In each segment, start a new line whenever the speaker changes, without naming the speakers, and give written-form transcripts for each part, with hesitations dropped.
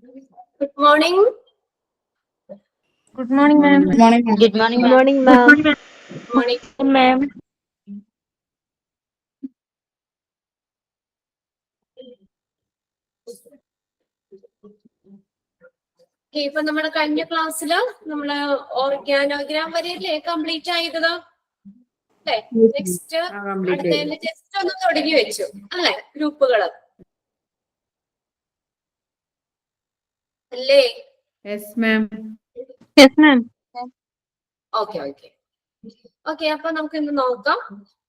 Good morning.
Good morning, ma'am.
Good morning.
Good morning,
Good
ma'am.
morning, ma'am.
Good morning.
Ma'am.
Okay, ഇപ്പൊ നമ്മുടെ കഴിഞ്ഞ ക്ലാസ്സില് നമ്മള് organogram വരെയല്ലേ complete ആയത് അല്ലേ? നെക്സ്റ്റ് അടുത്തതിന്റെ ജസ്റ്റ് ഒന്ന് തുടങ്ങി വെച്ചു അല്ലെ? ഗ്രൂപ്പുകള് അല്ലേ?
Yes, ma'am.
Yes, ma'am.
Okay okay okay. അപ്പൊ നമുക്ക് ഇന്ന് നോക്കാം.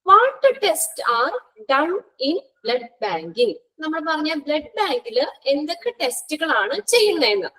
What test are done in blood banking. നമ്മൾ പറഞ്ഞ ബ്ലഡ് ബാങ്കില് എന്തൊക്കെ ടെസ്റ്റുകളാണ് ചെയ്യുന്നതെന്ന്.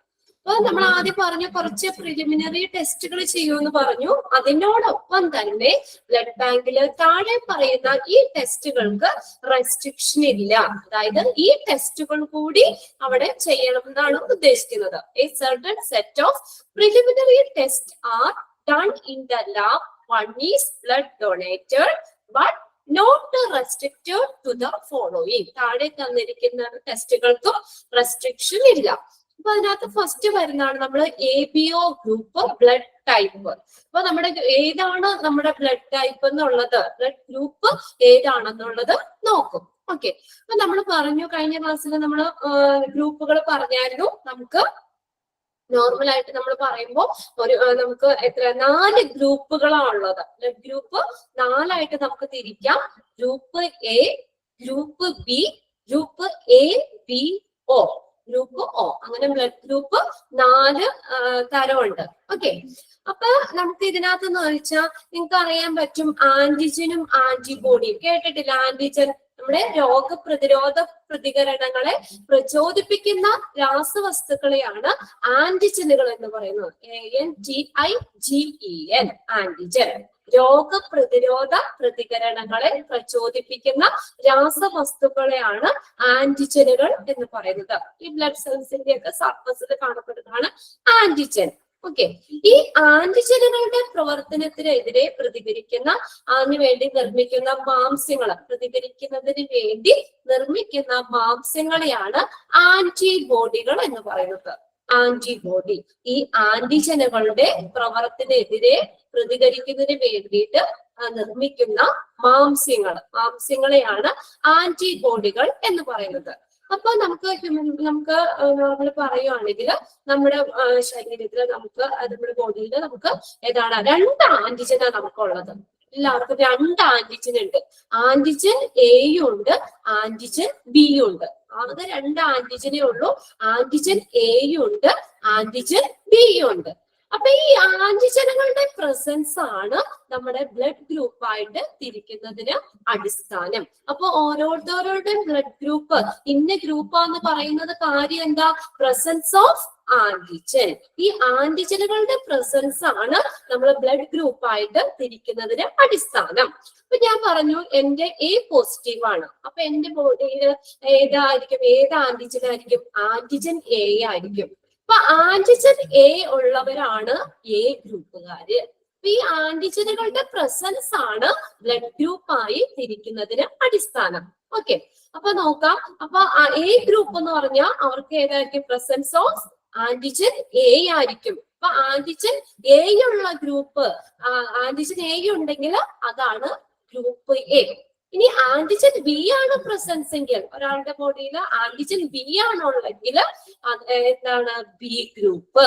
അപ്പൊ നമ്മൾ ആദ്യം പറഞ്ഞ കുറച്ച് പ്രിലിമിനറി ടെസ്റ്റുകൾ ചെയ്യുമെന്ന് പറഞ്ഞു. അതിനോടൊപ്പം തന്നെ ബ്ലഡ് ബാങ്കില് താഴെ പറയുന്ന ഈ ടെസ്റ്റുകൾക്ക് റെസ്ട്രിക്ഷൻ ഇല്ല. അതായത് ഈ ടെസ്റ്റുകൾ കൂടി അവിടെ ചെയ്യണം എന്നാണ് ഉദ്ദേശിക്കുന്നത്. A certain set of preliminary test are done in the lab. One is blood donated but not restricted to the following. താഴെ തന്നിരിക്കുന്ന ടെസ്റ്റുകൾക്കും റെസ്ട്രിക്ഷൻ ഇല്ല. അപ്പൊ അതിനകത്ത് ഫസ്റ്റ് വരുന്നതാണ് നമ്മൾ ABO ഗ്രൂപ്പ് ബ്ലഡ് ടൈപ്പ്. അപ്പൊ നമ്മുടെ ഏതാണ് നമ്മുടെ ബ്ലഡ് ടൈപ്പ് എന്നുള്ളത്, ബ്ലഡ് ഗ്രൂപ്പ് ഏതാണെന്നുള്ളത് നോക്കും. ഓക്കെ, അപ്പൊ നമ്മൾ പറഞ്ഞു കഴിഞ്ഞ ക്ലാസ്സിൽ നമ്മൾ ഗ്രൂപ്പുകൾ പറഞ്ഞായിരുന്നു. നമുക്ക് നോർമൽ ആയിട്ട് നമ്മൾ പറയുമ്പോൾ നമുക്ക് എത്ര 4 ഗ്രൂപ്പുകളാണുള്ളത്. ബ്ലഡ് ഗ്രൂപ്പ് 4ആയിട്ട് നമുക്ക് തിരിക്കാം. Group A, group B, group ABO, group O. അങ്ങനെ ബ്ലഡ് ഗ്രൂപ്പ് 4 തരമുണ്ട്. ഓക്കെ, അപ്പൊ നമുക്ക് ഇതിനകത്ത് എന്ന് വെച്ചാൽ നിങ്ങൾക്ക് അറിയാൻ പറ്റും ആന്റിജനും ആന്റിബോഡിയും കേട്ടിട്ടില്ല. ആന്റിജൻ നമ്മുടെ രോഗപ്രതിരോധ പ്രതികരണങ്ങളെ പ്രചോദിപ്പിക്കുന്ന രാസവസ്തുക്കളെയാണ് ആന്റിജനുകൾ എന്ന് പറയുന്നത്. ANTIGEN, antigen. രോഗപ്രതിരോധ പ്രതികരണങ്ങളെ പ്രചോദിപ്പിക്കുന്ന രാസവസ്തുക്കളെയാണ് ആന്റിജനുകൾ എന്ന് പറയുന്നത്. ഈ ബ്ലഡ് സെൽസിന്റെ ഒക്കെ സർഫസിൽ കാണപ്പെടുന്നതാണ് ആന്റിജൻ. ഓക്കെ, ഈ ആന്റിജനുകളുടെ പ്രവർത്തനത്തിനെതിരെ പ്രതികരിക്കുന്ന അതിനുവേണ്ടി നിർമ്മിക്കുന്ന മാംസ്യങ്ങൾ, പ്രതികരിക്കുന്നതിന് വേണ്ടി നിർമ്മിക്കുന്ന മാംസ്യങ്ങളെയാണ് ആന്റിബോഡികൾ എന്ന് പറയുന്നത്. ആന്റിബോഡി ഈ ആന്റിജനുകളുടെ പ്രവർത്തനത്തിനെതിരെ പ്രതികരിക്കുന്നതിന് വേണ്ടിയിട്ട് നിർമ്മിക്കുന്ന മാംസ്യങ്ങളെയാണ് ആന്റിബോഡികൾ എന്ന് പറയുന്നത്. അപ്പൊ നമുക്ക് നോർമൽ പറയുവാണെങ്കിൽ നമ്മുടെ ശരീരത്തിൽ നമുക്ക് നമ്മുടെ ബോഡിയിൽ നമുക്ക് ഏതാണ് 2 ആന്റിജനാണ് നമുക്കുള്ളത്. എല്ലാവർക്കും 2 ആന്റിജൻ ഉണ്ട്. ആന്റിജൻ എയും ഉണ്ട്, ആന്റിജൻ ബിയും ഉണ്ട്. ആകെ 2 ആന്റിജനേ ഉള്ളൂ. ആന്റിജൻ എയും ഉണ്ട്, ആന്റിജൻ ബിയും ഉണ്ട്. അപ്പൊ ഈ ആന്റിജനുകളുടെ പ്രസൻസ് ആണ് നമ്മുടെ ബ്ലഡ് ഗ്രൂപ്പായിട്ട് തിരിക്കുന്നതിന് അടിസ്ഥാനം. അപ്പൊ ഓരോരുത്തരുടെ ബ്ലഡ് ഗ്രൂപ്പ് ഇന്ന ഗ്രൂപ്പാന്ന് പറയുന്നത് കാര്യം എന്താ? Presence of antigen. ഈ ആന്റിജനുകളുടെ പ്രസൻസ് ആണ് നമ്മൾ ബ്ലഡ് ഗ്രൂപ്പായിട്ട് തിരിക്കുന്നതിന് അടിസ്ഥാനം. അപ്പൊ ഞാൻ പറഞ്ഞു എന്റെ A പോസിറ്റീവ് ആണ്. അപ്പൊ എന്റെ ബോഡിയിൽ ഏത് ആന്റിജൻ ആയിരിക്കും? ആന്റിജൻ A ആയിരിക്കും. അപ്പൊ ആന്റിജൻ A ഉള്ളവരാണ് A ഗ്രൂപ്പുകാര്. ഈ ആന്റിജനുകളുടെ പ്രസൻസ് ആണ് ബ്ലഡ് ഗ്രൂപ്പായി തിരിക്കുന്നതിന് അടിസ്ഥാനം. ഓക്കെ, അപ്പൊ നോക്കാം. അപ്പൊ A ഗ്രൂപ്പ് എന്ന് പറഞ്ഞാൽ അവർക്ക് ഏതായിരിക്കും? പ്രസൻസ് ഓഫ് ആന്റിജൻ A ആയിരിക്കും. അപ്പൊ ആന്റിജൻ A ഉള്ള ഗ്രൂപ്പ്, ആന്റിജൻ A ഉണ്ടെങ്കിൽ അതാണ് ഗ്രൂപ്പ് A. ഇനി ആന്റിജൻ ബി ആണ് പ്രസൻസ് എങ്കിൽ, ഒരാളുടെ ബോഡിയിൽ ആന്റിജൻ ബി ആണുള്ളെങ്കിൽ എന്താണ്? B group.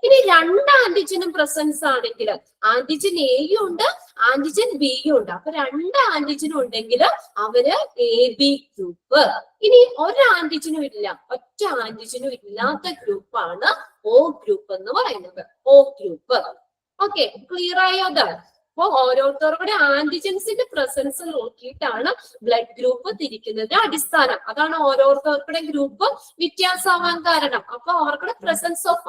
ഇനി 2 ആന്റിജനും പ്രസൻസ് ആണെങ്കിൽ ആന്റിജൻ എയും ഉണ്ട്, ആന്റിജൻ ബിയും ഉണ്ട്. അപ്പൊ 2 ആന്റിജനും ഉണ്ടെങ്കിൽ അവര് AB ഗ്രൂപ്പ്. ഇനി ഒരു ആന്റിജനും ഇല്ല, ഒറ്റ ആന്റിജനും ഇല്ലാത്ത ഗ്രൂപ്പാണ് O ഗ്രൂപ്പ് എന്ന് പറയുന്നത്. O group. ഓക്കെ, ക്ലിയർ ആയോ? അത് അപ്പൊ ഓരോരുത്തരുടെ ആന്റിജൻസിന്റെ പ്രസൻസ് നോക്കിയിട്ടാണ് ബ്ലഡ് ഗ്രൂപ്പ് തിരിക്കുന്നതിന്റെ അടിസ്ഥാനം. അതാണ് ഓരോരുത്തരുടെ ഗ്രൂപ്പ് വ്യത്യാസമാവാൻ കാരണം. അപ്പൊ അവർക്കുടെ പ്രസൻസ് ഓഫ്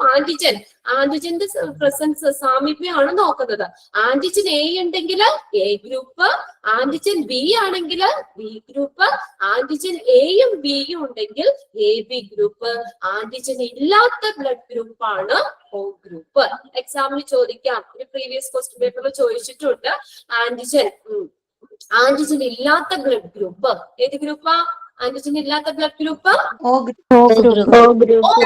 ആന്റിജന്റെ പ്രസൻസ് സാമീപ്യമാണ് നോക്കുന്നത്. ആന്റിജൻ A ഉണ്ടെങ്കിൽ A ഗ്രൂപ്പ്, ആന്റിജൻ B ആണെങ്കിൽ B ഗ്രൂപ്പ്, ആന്റിജൻ Aയും Bയും ഉണ്ടെങ്കിൽ AB ഗ്രൂപ്പ്. ആന്റിജൻ ഇല്ലാത്ത ബ്ലഡ് ഗ്രൂപ്പാണ് O ഗ്രൂപ്പ്. എക്സാമിന് ചോദിക്കാം, പ്രീവിയസ് ക്വസ്റ്റ്യൻ പേപ്പറിൽ ചോദിച്ചിട്ടുണ്ട്. ആന്റിജൻ ഇല്ലാത്ത ബ്ലഡ് ഗ്രൂപ്പ് ഏത് ഗ്രൂപ്പാ? ആന്റിജൻ ഇല്ലാത്ത blood group
O group.
O group.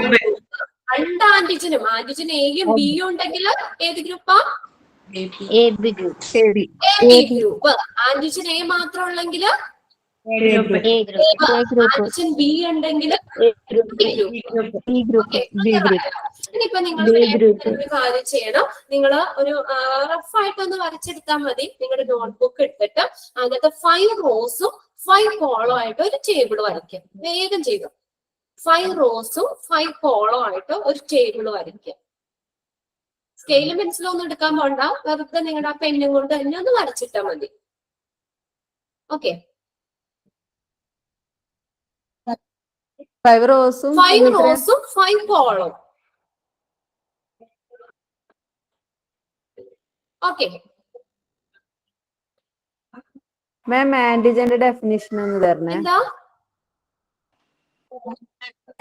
രണ്ട് ആന്റിജനും ആന്റിജൻ എയും ബിയും ഉണ്ടെങ്കിൽ ഏത് ഗ്രൂപ്പാ?
A B group.
A B group. Antigen A മാത്രം ഉള്ളെങ്കിൽ ആന്റിജൻ ബി ഉണ്ടെങ്കിൽ ഇനിയിപ്പോ നിങ്ങൾ ഒരു കാര്യം ചെയ്യണം. നിങ്ങൾ ഒരു റഫായിട്ടൊന്ന് വരച്ചെടുത്താൽ മതി. നിങ്ങളുടെ നോട്ട്ബുക്ക് എടുത്തിട്ട് അതിനകത്ത് 5 റോസും 5 കോളം ആയിട്ട് ഒരു ടേബിൾ വരയ്ക്കുക. വേഗം ചെയ്തു. 5 റോസും 5 കോളം ആയിട്ട് ഒരു ടേബിൾ വരയ്ക്കുക. സ്കെയിലും പെൻസിലും ഒന്നും എടുക്കാൻ പോണ്ട. വെറുതെ നിങ്ങളുടെ ആ പെന്നും കൊണ്ട് തന്നെ ഒന്ന് വരച്ചിട്ടാ മതി. ഓക്കെ.
5 റോസും
5 കോളം. ഓക്കെ.
മാം ആന്റിജന്റെ ഡെഫിനിഷൻ ഒന്ന് തരണേ.
എന്താ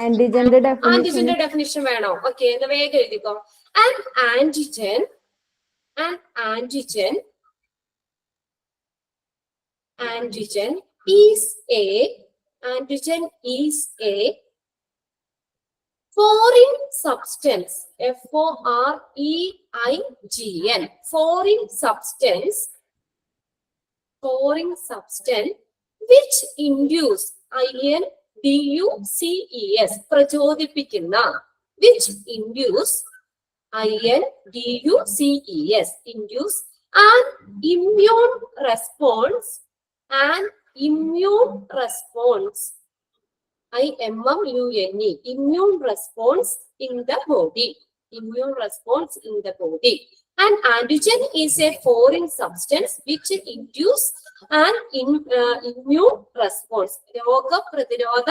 ആന്റിജന്റെ
ഡെഫിനിഷൻ വേണോ? ഓക്കെ, എന്നാ വേഗം എഴുതിക്കോ. An antigen is a foreign substance, foreign, foreign substance which induce, induces, പ്രചോദിപ്പിക്കുന്ന, which induce, induce an immune response, immune response in the body. An antigen is a foreign substance which induce an immune response. രോഗപ്രതിരോധ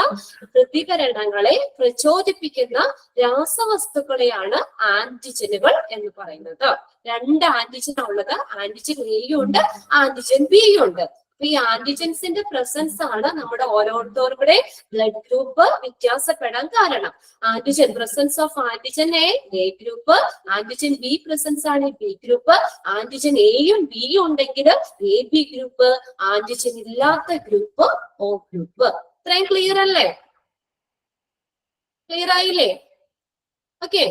പ്രതികരണങ്ങളെ പ്രചോദിപ്പിക്കുന്ന രാസവസ്തുക്കളെയാണ് ആന്റിജനുകൾ എന്ന് പറയുന്നത്. 2 antigen ഉള്ളത്. Antigen എയും ഉണ്ട്, antigen ബിയും ഉണ്ട്. ഈ ആന്റിജൻസിന്റെ presence ആണ് നമ്മുടെ ഓരോരുത്തരുടെ ബ്ലഡ് ഗ്രൂപ്പ് വ്യത്യാസപ്പെടാൻ കാരണം. Antigen presence of antigen A group, antigen B presence ആണ് ബി ഗ്രൂപ്പ്. ആന്റിജൻ എയും ബിയും ഉണ്ടെങ്കിൽ എ ബി ഗ്രൂപ്പ്, ആന്റിജൻ ഇല്ലാത്ത ഗ്രൂപ്പ് ഒ ഗ്രൂപ്പ്. ഇത്രയും ക്ലിയർ അല്ലേ? ക്ലിയർ ആയില്ലേ? ഓക്കെ.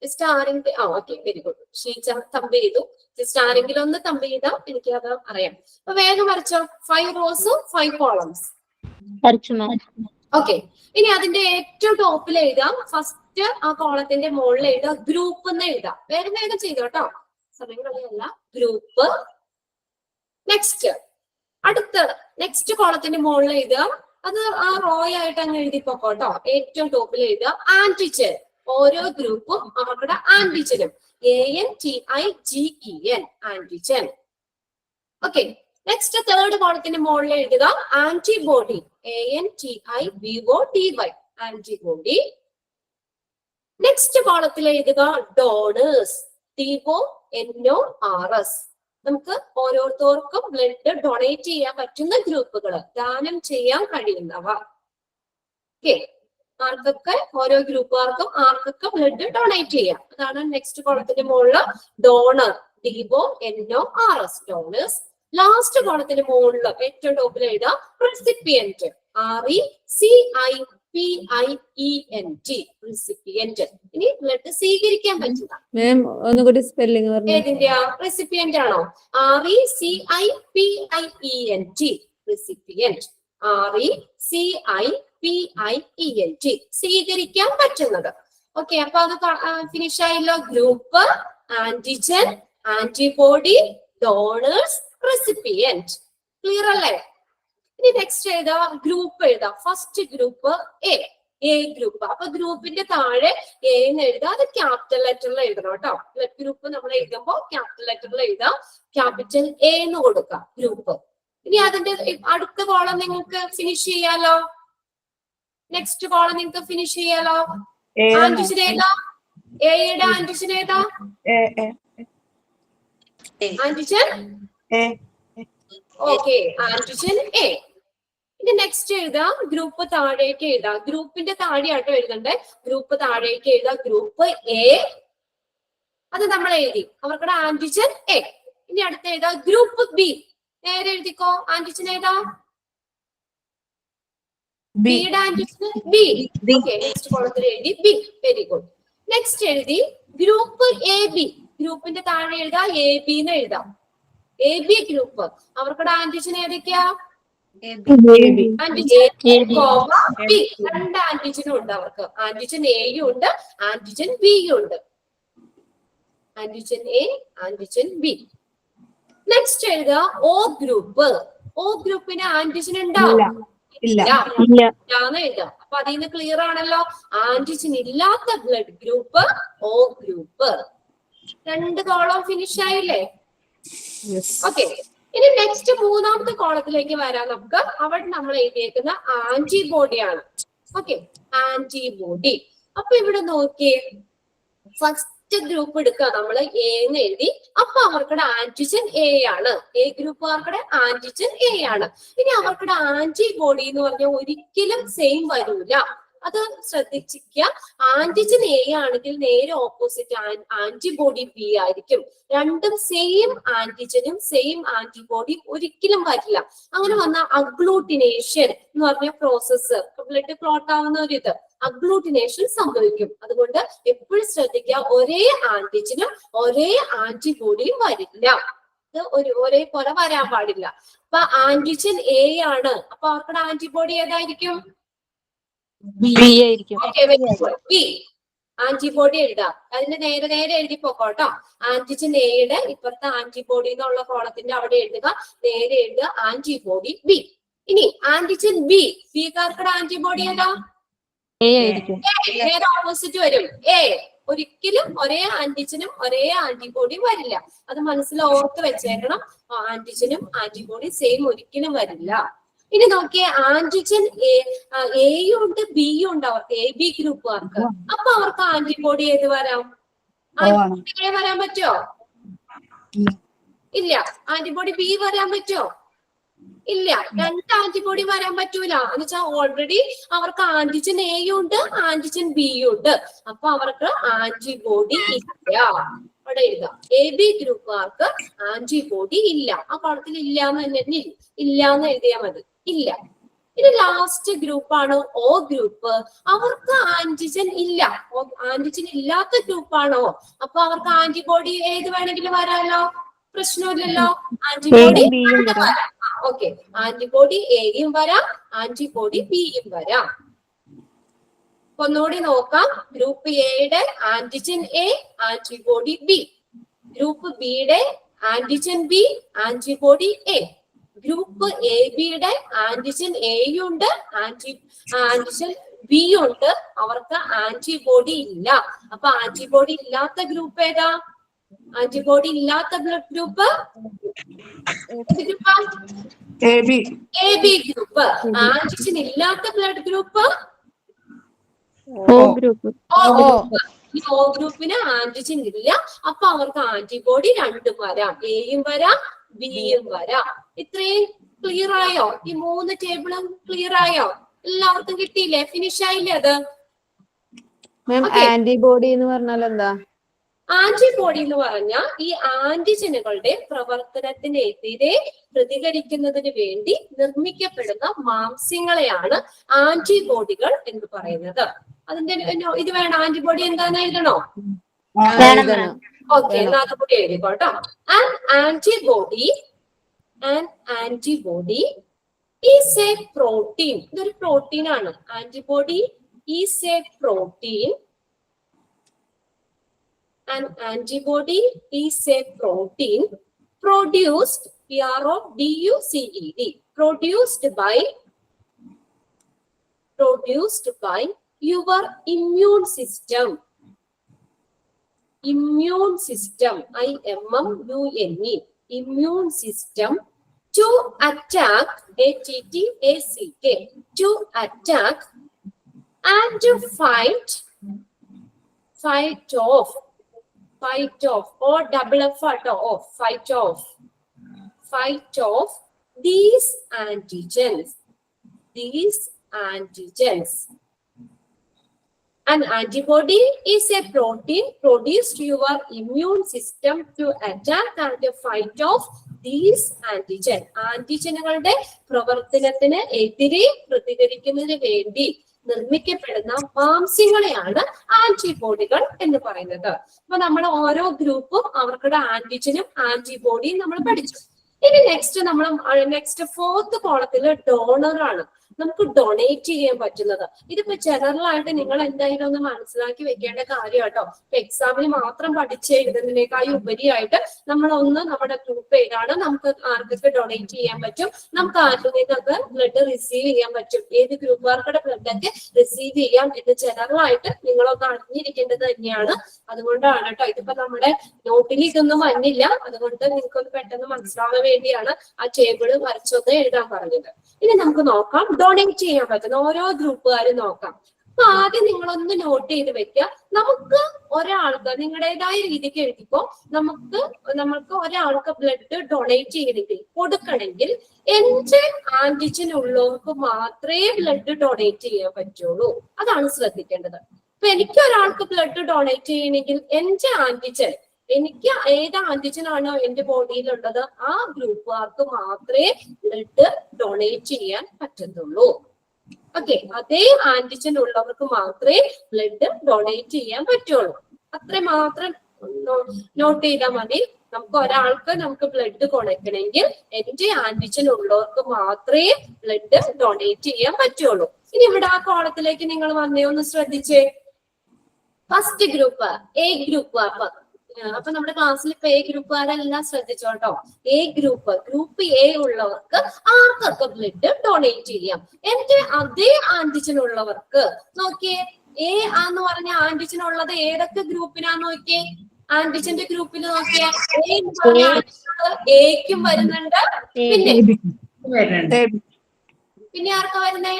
ജസ്റ്റ് ആരെങ്കിലും ഓക്കെ, വെരി ഗുഡ്. ഷീച്ച തമ്പ് ചെയ്തു. ജസ്റ്റ് ആരെങ്കിലും ഒന്ന് തമ്പ് ചെയ്താൽ എനിക്ക് അത് അറിയാം. അപ്പൊ വേഗം വരച്ചോ. 5 റോസ് 5 കോളംസ്. ഓക്കെ. ഇനി അതിന്റെ ഏറ്റവും ടോപ്പിൽ എഴുതാം. ഫസ്റ്റ് ആ കോളത്തിന്റെ മുകളിൽ എഴുതാം ഗ്രൂപ്പ് എന്ന് എഴുതാം. വേഗം ചെയ്തോ കേട്ടോ, സമയം കളയല്ല. ഗ്രൂപ്പ്. നെക്സ്റ്റ് നെക്സ്റ്റ് കോളത്തിന്റെ മുകളിൽ എഴുതുക. അത് ആ റോയ് ആയിട്ട് അങ്ങ് എഴുതിപ്പോക്കോട്ടോ. ഏറ്റവും ടോപ്പിൽ എഴുതുക ആന്റിജൻ. ഓരോ ഗ്രൂപ്പും അവരുടെ ആന്റിജനും ANTIGEN antigen. Okay. Next third കോളത്തിന്റെ മുകളിൽ എഴുതുക ആന്റിബോഡി ANTIBODY ആന്റിബോഡി. നെക്സ്റ്റ് കോളത്തിൽ എഴുതുക ഡോണേഴ്സ് DONORS. നമുക്ക് ഓരോരുത്തർക്കും ബ്ലഡ് ഡൊണേറ്റ് ചെയ്യാൻ പറ്റുന്ന ഗ്രൂപ്പുകൾ, ദാനം ചെയ്യാൻ കഴിയുന്നവ. ഓക്കെ. ആർക്കൊക്കെ ഓരോ ഗ്രൂപ്പുകാർക്കും ആർക്കൊക്കെ ബ്ലഡ് ഡൊണേറ്റ് ചെയ്യാം. അതാണ് നെക്സ്റ്റ് കോളത്തിന്റെ മുകളിൽ ഡോണർ DONORS ഡോണേഴ്സ്. ലാസ്റ്റ് കോളത്തിന്റെ മുകളിൽ ഏറ്റവും ടോപ്പിൽ എഴുതാം റെസിപ്പിയന്റ് RECIPIENT റെസിപ്പിയന്റ്. ഇനി ബ്ലഡ് സ്വീകരിക്കാൻ പറ്റുന്ന
ഒന്നുകൂടി സ്പെല്ലിംഗ്
ഏതിന്റെ? റെസിപ്പിയന്റ് ആണോ? RECIPIENT recipient. RECIPIENT സ്വീകരിക്കാൻ പറ്റുന്നത്. ഓക്കെ. അപ്പൊ അത് ഫിനിഷ് ആയല്ലോ. Group, antigen, antibody, donors, recipient. Clear അല്ലേ? ഇനി നെക്സ്റ്റ് എഴുതാ ഗ്രൂപ്പ് എഴുതാം. First group A group. അപ്പൊ ഗ്രൂപ്പിന്റെ താഴെ എ എന്ന് എഴുതാം. അത് ക്യാപിറ്റൽ ലെറ്ററിൽ എഴുതണം കേട്ടോ. ബ്ലഡ് ഗ്രൂപ്പ് നമ്മൾ എഴുതുമ്പോ ക്യാപിറ്റൽ ലെറ്ററിൽ എഴുതാം. ക്യാപിറ്റൽ എ എന്ന് കൊടുക്കാം ഗ്രൂപ്പ്. ഇനി അതിന്റെ അടുത്ത കോളം നിങ്ങൾക്ക് ഫിനിഷ് ചെയ്യാലോ. നെക്സ്റ്റ് കോളം നിങ്ങൾക്ക് ഫിനിഷ് ചെയ്യാലോ. ആന്റിജൻ ഏതാ? എയുടെ ആന്റിജൻ ഏതാ? Antigen okay, antigen A. ഇനി നെക്സ്റ്റ് എഴുതാം ഗ്രൂപ്പ് താഴേക്ക് എഴുതാം. ഗ്രൂപ്പിന്റെ താഴെയാട്ടോ എഴുതണ്ടേ. ഗ്രൂപ്പ് താഴേക്ക് എഴുതാം. ഗ്രൂപ്പ് എ അത് നമ്മൾ എഴുതി. അവർക്കുടെ ആന്റിജൻ എ. ഇനി അടുത്ത എഴുതാം ഗ്രൂപ്പ് ബി. നേരെ എഴുതിക്കോ. ആന്റിജൻ ഏതാ? ബിയുടെ ആന്റിജൻ ബി. ഓക്കെ, നെക്സ്റ്റ് കോളത്തിൽ എഴുതി ബി. Very good. നെക്സ്റ്റ് എഴുതി ഗ്രൂപ്പ് എ ബി. ഗ്രൂപ്പിന്റെ താഴെ എഴുതാം എ ബി എന്ന് എഴുതാം. എ ബി ഗ്രൂപ്പ് അവർക്കുടെ ആന്റിജൻ ഏതൊക്കെയാ? Antigen B. രണ്ട് ആന്റിജനും ഉണ്ട് അവർക്ക്. ആന്റിജൻ എയും ഉണ്ട്, ആന്റിജൻ ബിയും ഉണ്ട്. Antigen A, antigen B. Next എഴുതുക ഒ ഗ്രൂപ്പ്. ഒ ഗ്രൂപ്പിന് ആന്റിജൻ ഉണ്ടാവും? ഇല്ല. എഴുതാം. അപ്പൊ അതിൽ നിന്ന് ക്ലിയർ ആണല്ലോ. ആന്റിജൻ ഇല്ലാത്ത ബ്ലഡ് ഗ്രൂപ്പ് ഒ ഗ്രൂപ്പ്. രണ്ട് കോളം ഫിനിഷ് ആയില്ലേ? ഓക്കെ. ഇനി നെക്സ്റ്റ് മൂന്നാമത്തെ കോളത്തിലേക്ക് വരാം നമുക്ക്. അവിടെ നമ്മൾ എഴുതിയേക്കുന്ന ആന്റിബോഡിയാണ്. Okay, antibody. അപ്പൊ ഇവിടെ നോക്കിയേ, ഫസ്റ്റ് ഗ്രൂപ്പ് എടുക്കുക നമ്മൾ എ എന്ന് എഴുതി. അപ്പൊ അവർക്കുടെ ആന്റിജൻ എ ആണ്. എ ഗ്രൂപ്പുകാർക്കുടെ ആന്റിജൻ എ ആണ്. ഇനി അവർക്കുടെ ആന്റിബോഡി എന്ന് പറഞ്ഞാൽ ഒരിക്കലും സെയിം വരൂല. അത് ശ്രദ്ധിച്ചിരിക്കുക. ആന്റിജൻ എ ആണെങ്കിൽ നേരെ ഓപ്പോസിറ്റ് ആന്റിബോഡി ബി ആയിരിക്കും. രണ്ടും സെയിം ആന്റിജനും സെയിം ആന്റിബോഡിയും ഒരിക്കലും വരില്ല. അങ്ങനെ വന്ന അഗ്ലൂട്ടിനേഷൻ എന്ന് പറഞ്ഞ പ്രോസസ്സ്, ബ്ലഡ് ക്ലോട്ട് ആവുന്ന ഒരു ഇത് അഗ്ലൂട്ടിനേഷൻ സംഭവിക്കും. അതുകൊണ്ട് എപ്പോഴും ശ്രദ്ധിക്കുക, ഒരേ ആന്റിജനും ഒരേ ആന്റിബോഡിയും വരില്ല. ഇത് ഒരേപോലെ വരാൻ പാടില്ല. അപ്പൊ ആന്റിജൻ എ ആണ്. അപ്പൊ അവർക്കുടെ ആന്റിബോഡി ഏതായിരിക്കും? ബി. ആന്റിബോഡി എഴുതാം. അതിന് നേരെ നേരെ എഴുതിപ്പോക്കോട്ടോ. ആന്റിജൻ എയുടെ ഇപ്പുറത്തെ ആന്റിബോഡി എന്നുള്ള കോളത്തിന്റെ അവിടെ എഴുതുക. നേരെ എഴുതുക ആന്റിബോഡി ബി. ഇനി ആന്റിജൻ ബി. ബിക്കാർക്കുടെ ആന്റിബോഡി ഏതാ? നേരെ ഓപ്പോസിറ്റ് വരും എ. ഒരിക്കലും ഒരേ ആന്റിജനും ഒരേ ആന്റിബോഡിയും വരില്ല. അത് മനസ്സിൽ ഓർത്ത് വെച്ചേക്കണം. ആന്റിജനും ആന്റിബോഡി സെയിം ഒരിക്കലും വരില്ല. ഇനി നോക്കിയേ, ആന്റിജൻ എയും ഉണ്ട് ബിയും ഉണ്ട് അവർക്ക്, എ ബി ഗ്രൂപ്പുകാർക്ക്. അപ്പൊ അവർക്ക് ആന്റിബോഡി ഏത് വരാം? ആന്റിബോഡി വരാൻ പറ്റോ? ഇല്ല. ആന്റിബോഡി ബി വരാൻ പറ്റോ? ഇല്ല. രണ്ട് ആന്റിബോഡി വരാൻ പറ്റൂല. എന്ന് വെച്ചാൽ ഓൾറെഡി അവർക്ക് ആന്റിജൻ എയും ഉണ്ട് ആന്റിജൻ ബിയും ഉണ്ട്. അപ്പൊ അവർക്ക് ആന്റിബോഡി ഇല്ല. അവിടെ എഴുതാം എ ബി ഗ്രൂപ്പുകാർക്ക് ആന്റിബോഡി ഇല്ല. ആ കോളത്തിൽ ഇല്ലാന്ന് തന്നെ ഇല്ലാന്ന് എഴുതിയാൽ മതി. ഇല്ല. ഇനി ലാസ്റ്റ് ഗ്രൂപ്പാണ് ഒ ഗ്രൂപ്പ്. അവർക്ക് ആന്റിജൻ ഇല്ല. ആന്റിജൻ ഇല്ലാത്ത ഗ്രൂപ്പാണോ? അപ്പൊ അവർക്ക് ആന്റിബോഡി ഏത് വേണമെങ്കിലും വരാലോ, പ്രശ്നമില്ലല്ലോ. ആന്റിബോഡി ഓക്കെ, ആന്റിബോഡി എയും വരാം ആന്റിബോഡി ബിയും വരാം. ഒന്നുകൂടി നോക്കാം. ഗ്രൂപ്പ് എയുടെ antigen A, antibody B. Group ബിയുടെ antigen B, antibody A. Group A ബിയുടെ ആന്റിജൻ എയും ഉണ്ട് ആന്റിജൻ ബി ഉണ്ട്. അവർക്ക് ആന്റിബോഡി ഇല്ല. അപ്പൊ ആന്റിബോഡി ഇല്ലാത്ത ഗ്രൂപ്പ് ഏതാ? ആന്റിബോഡി ഇല്ലാത്ത blood group A B group. Antigen ഇല്ലാത്ത ബ്ലഡ് ഗ്രൂപ്പ് ഒ ഗ്രൂപ്പിന് ആന്റിജൻ ഇല്ല. അപ്പൊ അവർക്ക് ആന്റിബോഡി രണ്ടും വരാം, എയും വരാം ബിയും വരാം. ഇത്രയും ക്ലിയർ ആയോ? ഈ മൂന്ന് ടേബിളും ക്ലിയർ ആയോ? എല്ലാവർക്കും കിട്ടിയില്ലേ? ഫിനിഷ് ആയില്ലേ? അത്
ആന്റിബോഡി എന്ന് പറഞ്ഞാൽ എന്താ?
ആന്റിബോഡി എന്ന് പറഞ്ഞാൽ ഈ ആന്റിജനുകളുടെ പ്രവർത്തനത്തിനെതിരെ പ്രതികരിക്കുന്നതിന് വേണ്ടി നിർമ്മിക്കപ്പെടുന്ന മാംസ്യങ്ങളെയാണ് ആന്റിബോഡികൾ എന്ന് പറയുന്നത്. അതിന്റെ ഇത് വേണം. ആന്റിബോഡി എന്താന്ന് എഴുതണോ? ഓക്കെ, എന്നാ അതുകൂടി എഴുതിക്കോട്ടോ. Antibody is a protein. ഇതൊരു പ്രോട്ടീൻ ആണ്. Antibody is a protein. An antibody is a protein produced, P-R-O-D-U-C-E-D, produced by your immune system. Immune system, I-M-M-U-N-E, immune system to attack, A-T-T-A-C-K, to attack and to fight off, or double F off, fight off these antigens. An antibody is a protein produced your immune system to attack and fight off these antigen, ആന്റിജനുകളുടെ പ്രവർത്തനത്തിന് എതിരെ പ്രതികരിക്കുന്നതിന് വേണ്ടി നിർമ്മിക്കപ്പെടുന്ന മാംസ്യങ്ങളെയാണ് ആന്റിബോഡികൾ എന്ന് പറയുന്നത്. അപ്പൊ നമ്മൾ ഓരോ ഗ്രൂപ്പും അവർക്കുടെ ആന്റിജനും ആന്റിബോഡിയും നമ്മൾ പഠിച്ചു. ഇനി നെക്സ്റ്റ് ഫോർത്ത് കോളത്തില് ഡോണർ ആണ്, നമുക്ക് ഡൊണേറ്റ് ചെയ്യാൻ പറ്റുന്നത്. ഇതിപ്പോ ജനറൽ ആയിട്ട് നിങ്ങൾ എന്തായാലും ഒന്ന് മനസ്സിലാക്കി വെക്കേണ്ട കാര്യം കേട്ടോ. എക്സാമിന് മാത്രം പഠിച്ച് എഴുതുന്നതിനേക്കാളും ഉപരിയായിട്ട് നമ്മുടെ ഗ്രൂപ്പ് ഏതാണ്, നമുക്ക് ആർക്കൊക്കെ ഡൊണേറ്റ് ചെയ്യാൻ പറ്റും, നമുക്ക് ആരുടെ നിന്നൊക്കെ ബ്ലഡ് റിസീവ് ചെയ്യാൻ പറ്റും, ഏത് ഗ്രൂപ്പുകാർക്കുടെ ബ്ലഡ് ഒക്കെ റിസീവ് ചെയ്യാം എന്ന് ജനറൽ ആയിട്ട് നിങ്ങളൊന്ന് അറിഞ്ഞിരിക്കേണ്ടത് തന്നെയാണ്. അതുകൊണ്ടാണ് കേട്ടോ, ഇതിപ്പോ നമ്മുടെ നോട്ടിൽ ഇതൊന്നും വന്നില്ല, അതുകൊണ്ട് നിങ്ങൾക്കൊന്ന് പെട്ടെന്ന് മനസ്സിലാവാൻ വേണ്ടിയാണ് ആ ടേബിള് വരച്ചൊന്ന് എഴുതാൻ പറഞ്ഞത്. ഇനി നമുക്ക് നോക്കാം ഡൊണേറ്റ് ചെയ്യാൻ പറ്റുന്ന ഓരോ ഗ്രൂപ്പുകാരും നോക്കാം. അപ്പൊ ആദ്യം നിങ്ങളൊന്ന് നോട്ട് ചെയ്ത് വെക്കുക. നമുക്ക് ഒരാൾക്ക് നിങ്ങളുടേതായ രീതിക്ക് എഴുതിപ്പോ നമുക്ക് ഒരാൾക്ക് ബ്ലഡ് ഡൊണേറ്റ് ചെയ്യണമെങ്കിൽ കൊടുക്കണമെങ്കിൽ എന്റെ ആന്റിജൻ ഉള്ളവർക്ക് മാത്രമേ ബ്ലഡ് ഡൊണേറ്റ് ചെയ്യാൻ പറ്റുള്ളൂ. അതാണ് ശ്രദ്ധിക്കേണ്ടത്. അപ്പൊ എനിക്ക് ഒരാൾക്ക് ബ്ലഡ് ഡൊണേറ്റ് ചെയ്യണമെങ്കിൽ എന്റെ ആന്റിജൻ, എനിക്ക് ഏത് ആന്റിജൻ ആണോ എന്റെ ബോഡിയിലുള്ളത് ആ ഗ്രൂപ്പുകാർക്ക് മാത്രമേ ബ്ലഡ് ഡൊണേറ്റ് ചെയ്യാൻ പറ്റത്തുള്ളൂ. ഓക്കെ, അതേ ആന്റിജൻ ഉള്ളവർക്ക് മാത്രമേ ബ്ലഡ് ഡൊണേറ്റ് ചെയ്യാൻ പറ്റുള്ളൂ. അത്ര മാത്രം നോട്ട് ചെയ്താൽ മതി. നമുക്ക് ബ്ലഡ് കൊടുക്കണമെങ്കിൽ എന്റെ ആന്റിജൻ ഉള്ളവർക്ക് മാത്രമേ ബ്ലഡ് ഡൊണേറ്റ് ചെയ്യാൻ പറ്റുള്ളൂ. ഇനി ഇവിടെ ആ കോളത്തിലേക്ക് നിങ്ങൾ വന്നേ, ഒന്ന് ശ്രദ്ധിച്ചേ. First group A group. അപ്പൊ നമ്മുടെ ക്ലാസ്സിൽ ഇപ്പൊ എ ഗ്രൂപ്പുകാരെല്ലാം ശ്രദ്ധിച്ചോട്ടോ. ഗ്രൂപ്പ് എ ഉള്ളവർക്ക് ആർക്കൊക്കെ ബ്ലഡ് ഡൊണേറ്റ് ചെയ്യാം. എന്റെ അതേ ആന്റിജൻ ഉള്ളവർക്ക് നോക്കിയേ, എ എന്ന് പറഞ്ഞ ആന്റിജൻ ഉള്ളത് ഏതൊക്കെ ഗ്രൂപ്പിനാന്ന് നോക്കിയേ. ആന്റിജന്റെ ഗ്രൂപ്പിൽ നോക്കിയാൽ എക്കും വരുന്നുണ്ട്, പിന്നെ ആർക്കാ വരുന്നേ?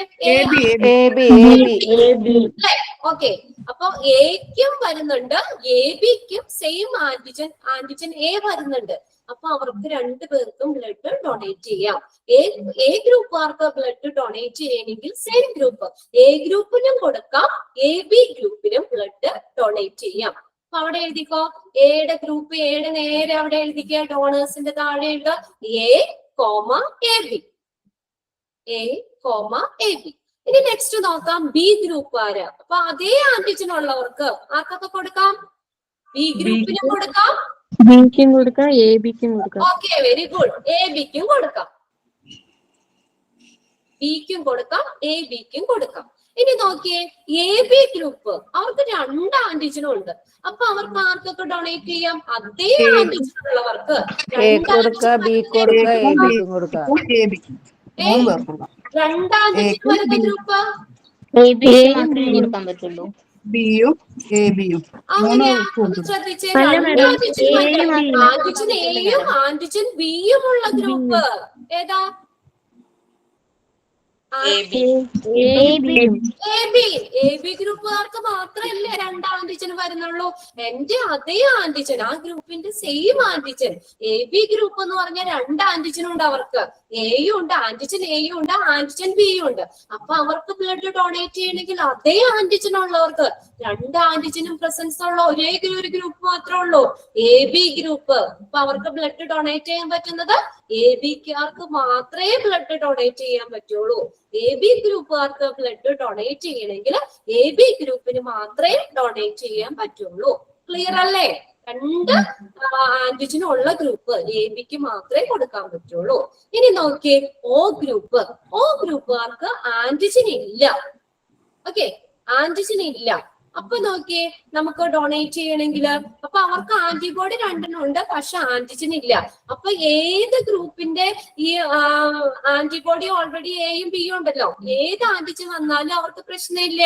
ഓക്കെ, അപ്പൊ എക്കും വരുന്നുണ്ട്, എ ബിക്കും സെയിം ആന്റിജൻ എ വരുന്നുണ്ട്. അപ്പൊ അവർക്ക് രണ്ടുപേർക്കും ബ്ലഡ് ഡൊണേറ്റ് ചെയ്യാം. എ ഗ്രൂപ്പുകാർക്ക് ബ്ലഡ് ഡൊണേറ്റ് ചെയ്യണമെങ്കിൽ സെയിം ഗ്രൂപ്പ് എ ഗ്രൂപ്പിനും കൊടുക്കാം, എ ബി ഗ്രൂപ്പിനും ബ്ലഡ് ഡൊണേറ്റ് ചെയ്യാം. അപ്പൊ അവിടെ എഴുതിക്കോ, എയുടെ ഗ്രൂപ്പ് എയുടെ നേരെ അവിടെ എഴുതിക്കുക, ഡോണേഴ്സിന്റെ താഴെ എഴുതുക A comma A B, A comma A B. ഇനി നെക്സ്റ്റ് നോക്കാം ബി ഗ്രൂപ്പുകാര്. അപ്പൊ അതേ ആന്റിജൻ ഉള്ളവർക്ക് ആർക്കൊക്കെ കൊടുക്കാം? ബി ഗ്രൂപ്പിനും കൊടുക്കാം,
ബിക്കും കൊടുക്കാം, എ ബിക്കും കൊടുക്കാം.
Okay, very good. എ ബിക്കും കൊടുക്കാം, ബിക്കും കൊടുക്കാം, എ ബിക്കും കൊടുക്കാം. ഇനി നോക്കിയേ, എ ബി ഗ്രൂപ്പ് അവർക്ക് രണ്ട് ആന്റിജനും ഉണ്ട്. അപ്പൊ അവർക്ക് ആർക്കൊക്കെ ഡൊണേറ്റ് ചെയ്യാം? അതേ ആന്റിജൻ ഉള്ളവർക്ക് രണ്ടാന്റിജൻ വരുന്ന ഗ്രൂപ്പ്
കൊടുക്കാൻ പറ്റുള്ളൂ.
അങ്ങനെയാ, ശ്രദ്ധിച്ചേ. ആന്റിജൻ എയും ആന്റിജൻ ബിയും ഉള്ള ഗ്രൂപ്പ് ഏതാ? എ ബി ഗ്രൂപ്പുകാർക്ക് മാത്രമല്ലേ രണ്ട് ആന്റിജൻ വരുന്നുള്ളൂ. എന്റെ അതേ ആന്റിജൻ, ആ ഗ്രൂപ്പിന്റെ same antigen. A B group എന്ന് പറഞ്ഞാൽ രണ്ട് ആന്റിജൻ ഉണ്ട് അവർക്ക്. എയും ഉണ്ട്, ആന്റിജൻ എയും ഉണ്ട്, ആന്റിജൻ ബിയും ഉണ്ട്. അപ്പൊ അവർക്ക് ബ്ലഡ് ഡൊണേറ്റ് ചെയ്യണമെങ്കിൽ അതേ ആന്റിജൻ ഉള്ളവർക്ക്, രണ്ട് ആന്റിജനും പ്രസൻസ് ഉള്ള ഒരേ ഒരു ഗ്രൂപ്പ് മാത്രമേ ഉള്ളൂ, എ ബി ഗ്രൂപ്പ്. അപ്പൊ അവർക്ക് ബ്ലഡ് ഡൊണേറ്റ് ചെയ്യാൻ പറ്റുന്നത് എ ബിക്കാർക്ക് മാത്രമേ ബ്ലഡ് ഡൊണേറ്റ് ചെയ്യാൻ പറ്റുള്ളൂ. എ ബി ഗ്രൂപ്പുകാർക്ക് ബ്ലഡ് ഡൊണേറ്റ് ചെയ്യണമെങ്കിൽ എ ബി ഗ്രൂപ്പിന് മാത്രമേ ഡൊണേറ്റ് ചെയ്യാൻ പറ്റുള്ളൂ. ക്ലിയർ അല്ലേ? രണ്ട് ആന്റിജനും ഉള്ള ഗ്രൂപ്പ് എ ബിക്ക് മാത്രമേ കൊടുക്കാൻ പറ്റുള്ളൂ. ഇനി നോക്കിയേ, ഓ ഗ്രൂപ്പുകാർക്ക് ആന്റിജൻ ഇല്ല. ഓക്കെ, ആന്റിജൻ ഇല്ല. അപ്പൊ നോക്കിയേ, നമുക്ക് ഡൊണേറ്റ് ചെയ്യണമെങ്കിൽ അപ്പൊ അവർക്ക് ആന്റിബോഡി രണ്ടെണ്ണം ഉണ്ട്, പക്ഷെ ആന്റിജൻ ഇല്ല. അപ്പൊ ഏത് ഗ്രൂപ്പിന്റെ ഈ ആന്റിബോഡി ഓൾറെഡി എയും ബിയും ഉണ്ടല്ലോ, ഏത് ആന്റിജൻ വന്നാലും അവർക്ക് പ്രശ്നമില്ല.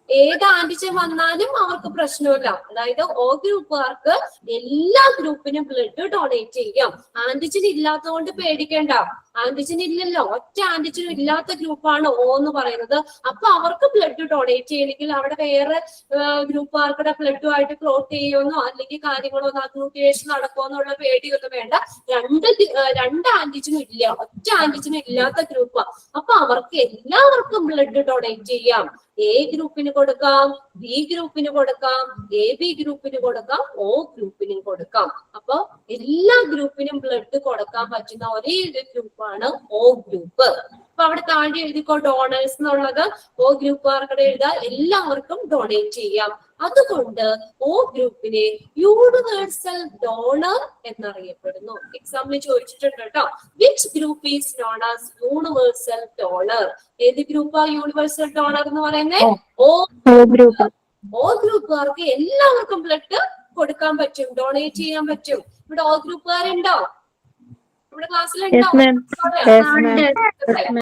ഏത് ആന്റിജൻ വന്നാലും അവർക്ക് പ്രശ്നമില്ല. അതായത് ഓ ഗ്രൂപ്പുകാർക്ക് എല്ലാ ഗ്രൂപ്പിനും ബ്ലഡ് ഡൊണേറ്റ് ചെയ്യാം. ആന്റിജൻ ഇല്ലാത്തതുകൊണ്ട് പേടിക്കേണ്ട. ആന്റിജൻ ഇല്ലല്ലോ, ഒറ്റ ആന്റിജനും ഇല്ലാത്ത ഗ്രൂപ്പാണ് O എന്ന് പറയുന്നത്. അപ്പൊ അവർക്ക് ബ്ലഡ് ഡൊണേറ്റ് ചെയ്യണമെങ്കിൽ അവിടെ വേറെ ഗ്രൂപ്പുകാർക്കുടെ ബ്ലഡുമായിട്ട് ക്ലോട്ട് ചെയ്യുമെന്നോ അല്ലെങ്കിൽ കാര്യങ്ങളോ അഗ്ലൂട്ടിനേഷൻ നടക്കുമോ എന്നുള്ള പേടിയൊന്നും വേണ്ട. രണ്ട് ആന്റിജനും ഇല്ല, ഒറ്റ ആന്റിജനും ഇല്ലാത്ത ഗ്രൂപ്പ്. അപ്പൊ അവർക്ക് എല്ലാവർക്കും ബ്ലഡ് ഡൊണേറ്റ് ചെയ്യാം. എ ഗ്രൂപ്പിന് കൊടുക്കാം, ബി ഗ്രൂപ്പിന് കൊടുക്കാം, AB ഗ്രൂപ്പിന് കൊടുക്കാം, O ഗ്രൂപ്പിനും കൊടുക്കാം. അപ്പൊ എല്ലാ ഗ്രൂപ്പിനും ബ്ലഡ് കൊടുക്കാൻ പറ്റുന്ന ഒരേ ഒരു ഗ്രൂപ്പാണ് O ഗ്രൂപ്പ്. അപ്പൊ അവിടെ താഴെ എഴുതിക്കോ ഡോണേഴ്സ് എന്നുള്ളത്. O ഗ്രൂപ്പുകാർക്കിടെ എഴുതാ എല്ലാവർക്കും ഡൊണേറ്റ് ചെയ്യാം. അതുകൊണ്ട് O ഗ്രൂപ്പിനെ യൂണിവേഴ്സൽ ഡോണർ എന്നറിയപ്പെടുന്നു. എക്സാമിന് ചോദിച്ചിട്ടുണ്ട് കേട്ടോ. Which group is known as universal donor? ഏത് ഗ്രൂപ്പാ യൂണിവേഴ്സൽ ഡോണർ എന്ന് പറയുന്നത്? O ഗ്രൂപ്പുകാർക്ക് എല്ലാവർക്കും ബ്ലഡ് കൊടുക്കാൻ പറ്റും, ഡൊണേറ്റ് ചെയ്യാൻ പറ്റും. ഇവിടെ O ഗ്രൂപ്പുകാരുണ്ടോ? നമ്മുടെ ക്ലാസ്സിലുണ്ടോ?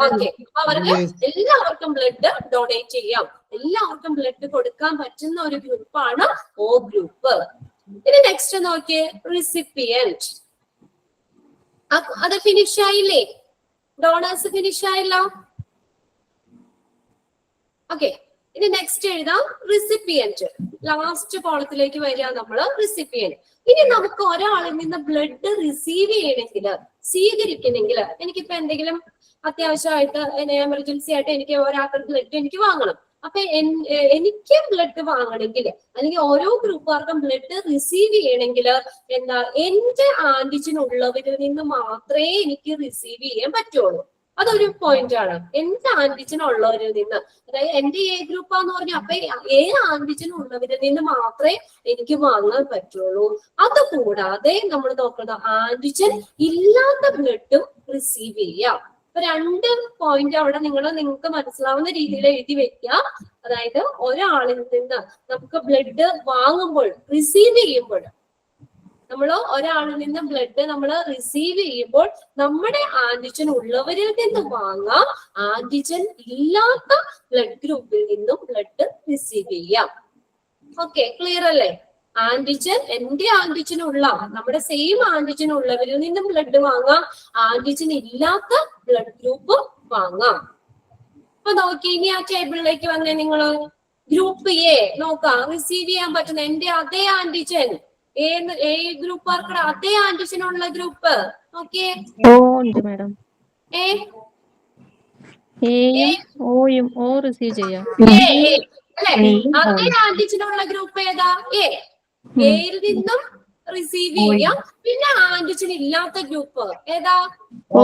ഓക്കെ, അവർക്ക് എല്ലാവർക്കും ബ്ലഡ് ഡൊണേറ്റ് ചെയ്യാം, എല്ലാവർക്കും ബ്ലഡ് കൊടുക്കാൻ പറ്റുന്ന ഒരു ഗ്രൂപ്പാണ് O ഗ്രൂപ്പ്. ഇനി നെക്സ്റ്റ് നോക്കിയേ, റിസിപ്പിയന്റ്. അത് ഫിനിഷ് ആയില്ലേ? ഡോണേഴ്സ് ഫിനിഷ് ആയല്ലോ. ഓക്കെ, ഇനി നെക്സ്റ്റ് എഴുതാം റിസിപ്പിയന്റ്. ലാസ്റ്റ് കോളത്തിലേക്ക് വരിക നമ്മള്, റിസിപ്പിയന്റ്. ഇനി നമുക്ക് ഒരാളിൽ നിന്ന് ബ്ലഡ് റിസീവ് ചെയ്യണമെങ്കിൽ, സ്വീകരിക്കണമെങ്കിൽ, എനിക്കിപ്പോ എന്തെങ്കിലും അത്യാവശ്യമായിട്ട് എമർജൻസി ആയിട്ട് എനിക്ക് ഒരാൾക്ക് ബ്ലഡ് എനിക്ക് വാങ്ങണം. അപ്പൊ എനിക്ക് ബ്ലഡ് വാങ്ങണമെങ്കിൽ അല്ലെങ്കിൽ ഓരോ ഗ്രൂപ്പുകാർക്കും ബ്ലഡ് റിസീവ് ചെയ്യണമെങ്കിൽ എന്താ, എന്റെ ആന്റിജൻ ഉള്ളവരിൽ നിന്ന് മാത്രമേ എനിക്ക് റിസീവ് ചെയ്യാൻ പറ്റുള്ളൂ. അതൊരു പോയിന്റ് ആണ്. എന്റെ ആന്റിജൻ ഉള്ളവരിൽ നിന്ന്, അതായത് എന്റെ എ ഗ്രൂപ്പാന്ന് പറഞ്ഞാൽ അപ്പൊ ഏ ആന്റിജൻ ഉള്ളവരിൽ നിന്ന് മാത്രമേ എനിക്ക് വാങ്ങാൻ പറ്റുള്ളൂ. അതുകൂടാതെ നമ്മൾ നോക്കുന്നത് ആന്റിജൻ ഇല്ലാത്ത ബ്ലഡും റിസീവ് ചെയ്യാം. അപ്പൊ രണ്ട് പോയിന്റ് അവിടെ നിങ്ങൾക്ക് മനസ്സിലാവുന്ന രീതിയിൽ എഴുതി വെക്കുക. അതായത് ഒരാളിൽ നിന്ന് നമുക്ക് ബ്ലഡ് വാങ്ങുമ്പോൾ, റിസീവ് ചെയ്യുമ്പോൾ, നമ്മൾ ഒരാളിൽ നിന്ന് ബ്ലഡ് നമ്മൾ റിസീവ് ചെയ്യുമ്പോൾ നമ്മുടെ ആന്റിജൻ ഉള്ളവരിൽ നിന്ന് വാങ്ങാം, ആന്റിജൻ ഇല്ലാത്ത ബ്ലഡ് ഗ്രൂപ്പിൽ നിന്നും ബ്ലഡ് റിസീവ് ചെയ്യാം. ഓക്കെ, ക്ലിയർ അല്ലേ? ആന്റിജൻ, എന്റെ ആന്റിജൻ ഉള്ള, നമ്മുടെ സെയിം ആന്റിജൻ ഉള്ളവരിൽ നിന്നും ബ്ലഡ് വാങ്ങാം, ആന്റിജൻ ഇല്ലാത്ത ബ്ലഡ് ഗ്രൂപ്പ് വാങ്ങാം. അപ്പൊ നോക്കി, ഇനി ആ ടേബിളിലേക്ക് വന്നേ നിങ്ങള്. ഗ്രൂപ്പ് എ നോക്കാം, റിസീവ് ചെയ്യാൻ പറ്റുന്ന എന്റെ അതേ ആന്റിജൻ, എ ഗ്രൂപ്പുകാർക്കുടെ അതേ ആന്റിജൻ ഉള്ള ഗ്രൂപ്പ്. ഓക്കെ,
റിസീവ് ചെയ്യാം.
അതേ ആന്റിജൻ ഉള്ള ഗ്രൂപ്പ് ഏതാ? എയിൽ നിന്നും റിസീവ് ചെയ്യാം. പിന്നെ ആന്റിജൻ ഇല്ലാത്ത ഗ്രൂപ്പ് ഏതാ? O.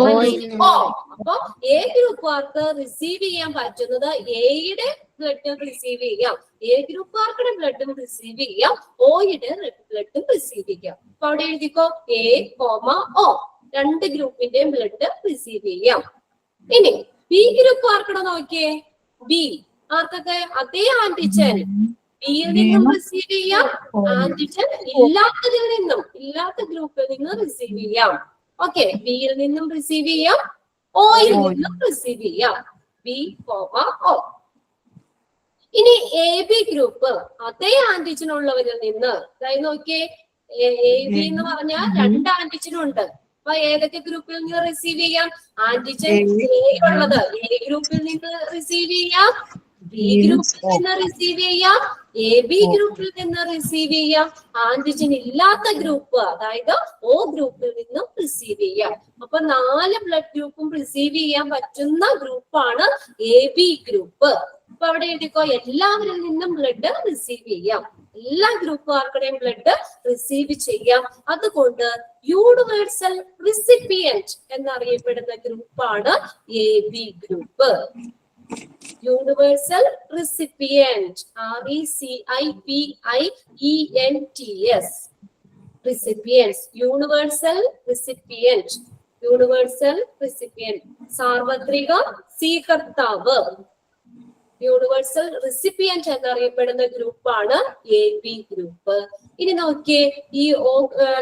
അപ്പൊ എ ഗ്രൂപ്പുകാർക്ക് റിസീവ് ചെയ്യാൻ പറ്റുന്നത് എയുടെ ബ്ലഡും റിസീവ് ചെയ്യാം, എ ഗ്രൂപ്പുകാർക്കുടെ ബ്ലഡും റിസീവ് ചെയ്യാം, ഓയുടെ ബ്ലഡും റിസീവ് ചെയ്യാം. അപ്പൊ അവിടെ എഴുതിക്കോ A, O, രണ്ട് ഗ്രൂപ്പിന്റെയും ബ്ലഡ് റിസീവ് ചെയ്യാം. ഇനി ബി ഗ്രൂപ്പുകാർക്കുടെ നോക്കിയേ. ബി ആർക്കൊക്കെ അതേ ആന്റിജൻ, ബിയിൽ നിന്നും റിസീവ് ചെയ്യാം, ആന്റിജൻ ഇല്ലാത്തതിൽ നിന്നും, ഇല്ലാത്ത ഗ്രൂപ്പിൽ നിന്ന് റിസീവ് ചെയ്യാം. ഓക്കെ, ബിയിൽ നിന്നും റിസീവ് ചെയ്യാം, ഓയിൽ നിന്നും റിസീവ് ചെയ്യാം. B, O. ഇനി AB ഗ്രൂപ്പ്, അതേ ആന്റിജൻ ഉള്ളവരിൽ നിന്ന്, അതായത് നോക്കിയേ, AB എന്ന് പറഞ്ഞാൽ രണ്ട് ആന്റിജനും ഉണ്ട്. അപ്പൊ ഏതൊക്കെ ഗ്രൂപ്പിൽ നിന്ന് റിസീവ് ചെയ്യാം? ആന്റിജൻ A ഉള്ളത് A ഗ്രൂപ്പിൽ നിന്ന് റിസീവ് ചെയ്യാം, B ഗ്രൂപ്പിൽ നിന്ന് റിസീവ് ചെയ്യാം, AB ഗ്രൂപ്പിൽ നിന്ന് റിസീവ് ചെയ്യാം, ആന്റിജൻ ഇല്ലാത്ത ഗ്രൂപ്പ് അതായത് O ഗ്രൂപ്പിൽ നിന്നും റിസീവ് ചെയ്യാം. അപ്പൊ 4 ബ്ലഡ് ഗ്രൂപ്പും റിസീവ് ചെയ്യാൻ പറ്റുന്ന ഗ്രൂപ്പാണ് AB ഗ്രൂപ്പ്. അപ്പൊ അവിടെ എഴുതിക്കോ, എല്ലാവരിൽ നിന്നും ബ്ലഡ് റിസീവ് ചെയ്യാം, എല്ലാ ഗ്രൂപ്പുകാർക്കുടെയും ബ്ലഡ് റിസീവ് ചെയ്യാം. അതുകൊണ്ട് യൂണിവേഴ്സൽ റിസിപ്പിയന്റ് എന്നറിയപ്പെടുന്ന ഗ്രൂപ്പാണ് AB group. Universal recipient, RECIPIENTS, recipients, universal recipient, universal recipient, സാർവത്രിക സ്വീകർത്താവ്. യൂണിവേഴ്സൽ റിസിപ്പിയന്റ് എന്നറിയപ്പെടുന്ന ഗ്രൂപ്പാണ് AB ഗ്രൂപ്പ്. ഇനി നോക്കിയേ, ഈ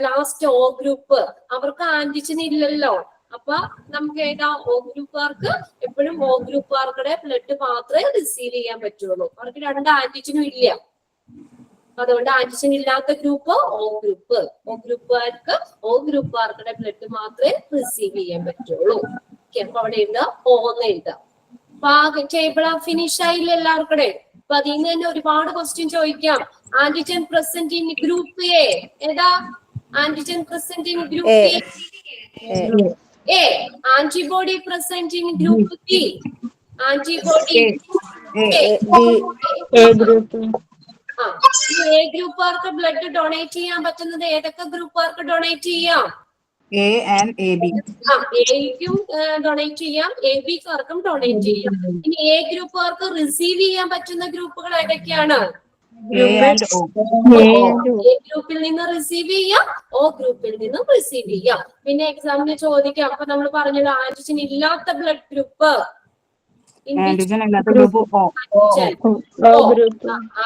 ലാസ്റ്റ് O ഗ്രൂപ്പ്, അവർക്ക് ആന്റിജൻ ഇല്ലല്ലോ. അപ്പൊ നമുക്ക് ഏതാ? O ഗ്രൂപ്പുകാർക്ക് എപ്പോഴും O ഗ്രൂപ്പുകാർക്കുടെ ബ്ലഡ് മാത്രമേ റിസീവ് ചെയ്യാൻ പറ്റുള്ളൂ, അവർക്ക് രണ്ട് ആന്റിജനും ഇല്ല. അതുകൊണ്ട് ആന്റിജൻ ഇല്ലാത്ത ഗ്രൂപ്പ് O ഗ്രൂപ്പ്. O ഗ്രൂപ്പുകാർക്ക് O ഗ്രൂപ്പുകാർക്കുടെ ബ്ലഡ് മാത്രമേ റിസീവ് ചെയ്യാൻ പറ്റുള്ളൂ. ഓക്കെ, അപ്പൊ അവിടെ എഴുതുക O എന്ന് എഴുതുക. അപ്പൊ ടേബിൾ ഫിനിഷ് ആയില്ല എല്ലാവർക്കും? അപ്പൊ അതിൽ നിന്ന് തന്നെ ഒരുപാട് ക്വസ്റ്റ്യൻ ചോദിക്കാം. Antigen present in group A ഏതാ? Antigen present in group A. Antibody present in group B. Antibody
A group.
A ഗ്രൂപ്പുകാർക്ക് ബ്ലഡ് ഡൊണേറ്റ് ചെയ്യാൻ പറ്റുന്നത് ഏതൊക്കെ ഗ്രൂപ്പുകാർക്ക് ഡൊണേറ്റ് ചെയ്യാം?
A and AB.
എക്കും ഡൊണേറ്റ് ചെയ്യാം, എ ബിക്കാർക്കും ഡൊണേറ്റ് ചെയ്യാം. ഇനി എ ഗ്രൂപ്പുകാർക്ക് റിസീവ് ചെയ്യാൻ പറ്റുന്ന ഗ്രൂപ്പുകൾ ഏതൊക്കെയാണ്?
A and O.
എ ഗ്രൂപ്പിൽ നിന്ന് റിസീവ് ചെയ്യാം, O ഗ്രൂപ്പിൽ നിന്ന് റിസീവ് ചെയ്യാം. പിന്നെ എക്സാമിന് ചോദിക്കാം. അപ്പൊ നമ്മൾ പറഞ്ഞല്ലോ ആന്റിജൻ ഇല്ലാത്ത ബ്ലഡ് ഗ്രൂപ്പ്.
Antigen ഇല്ലാത്ത ഗ്രൂപ്പ് O.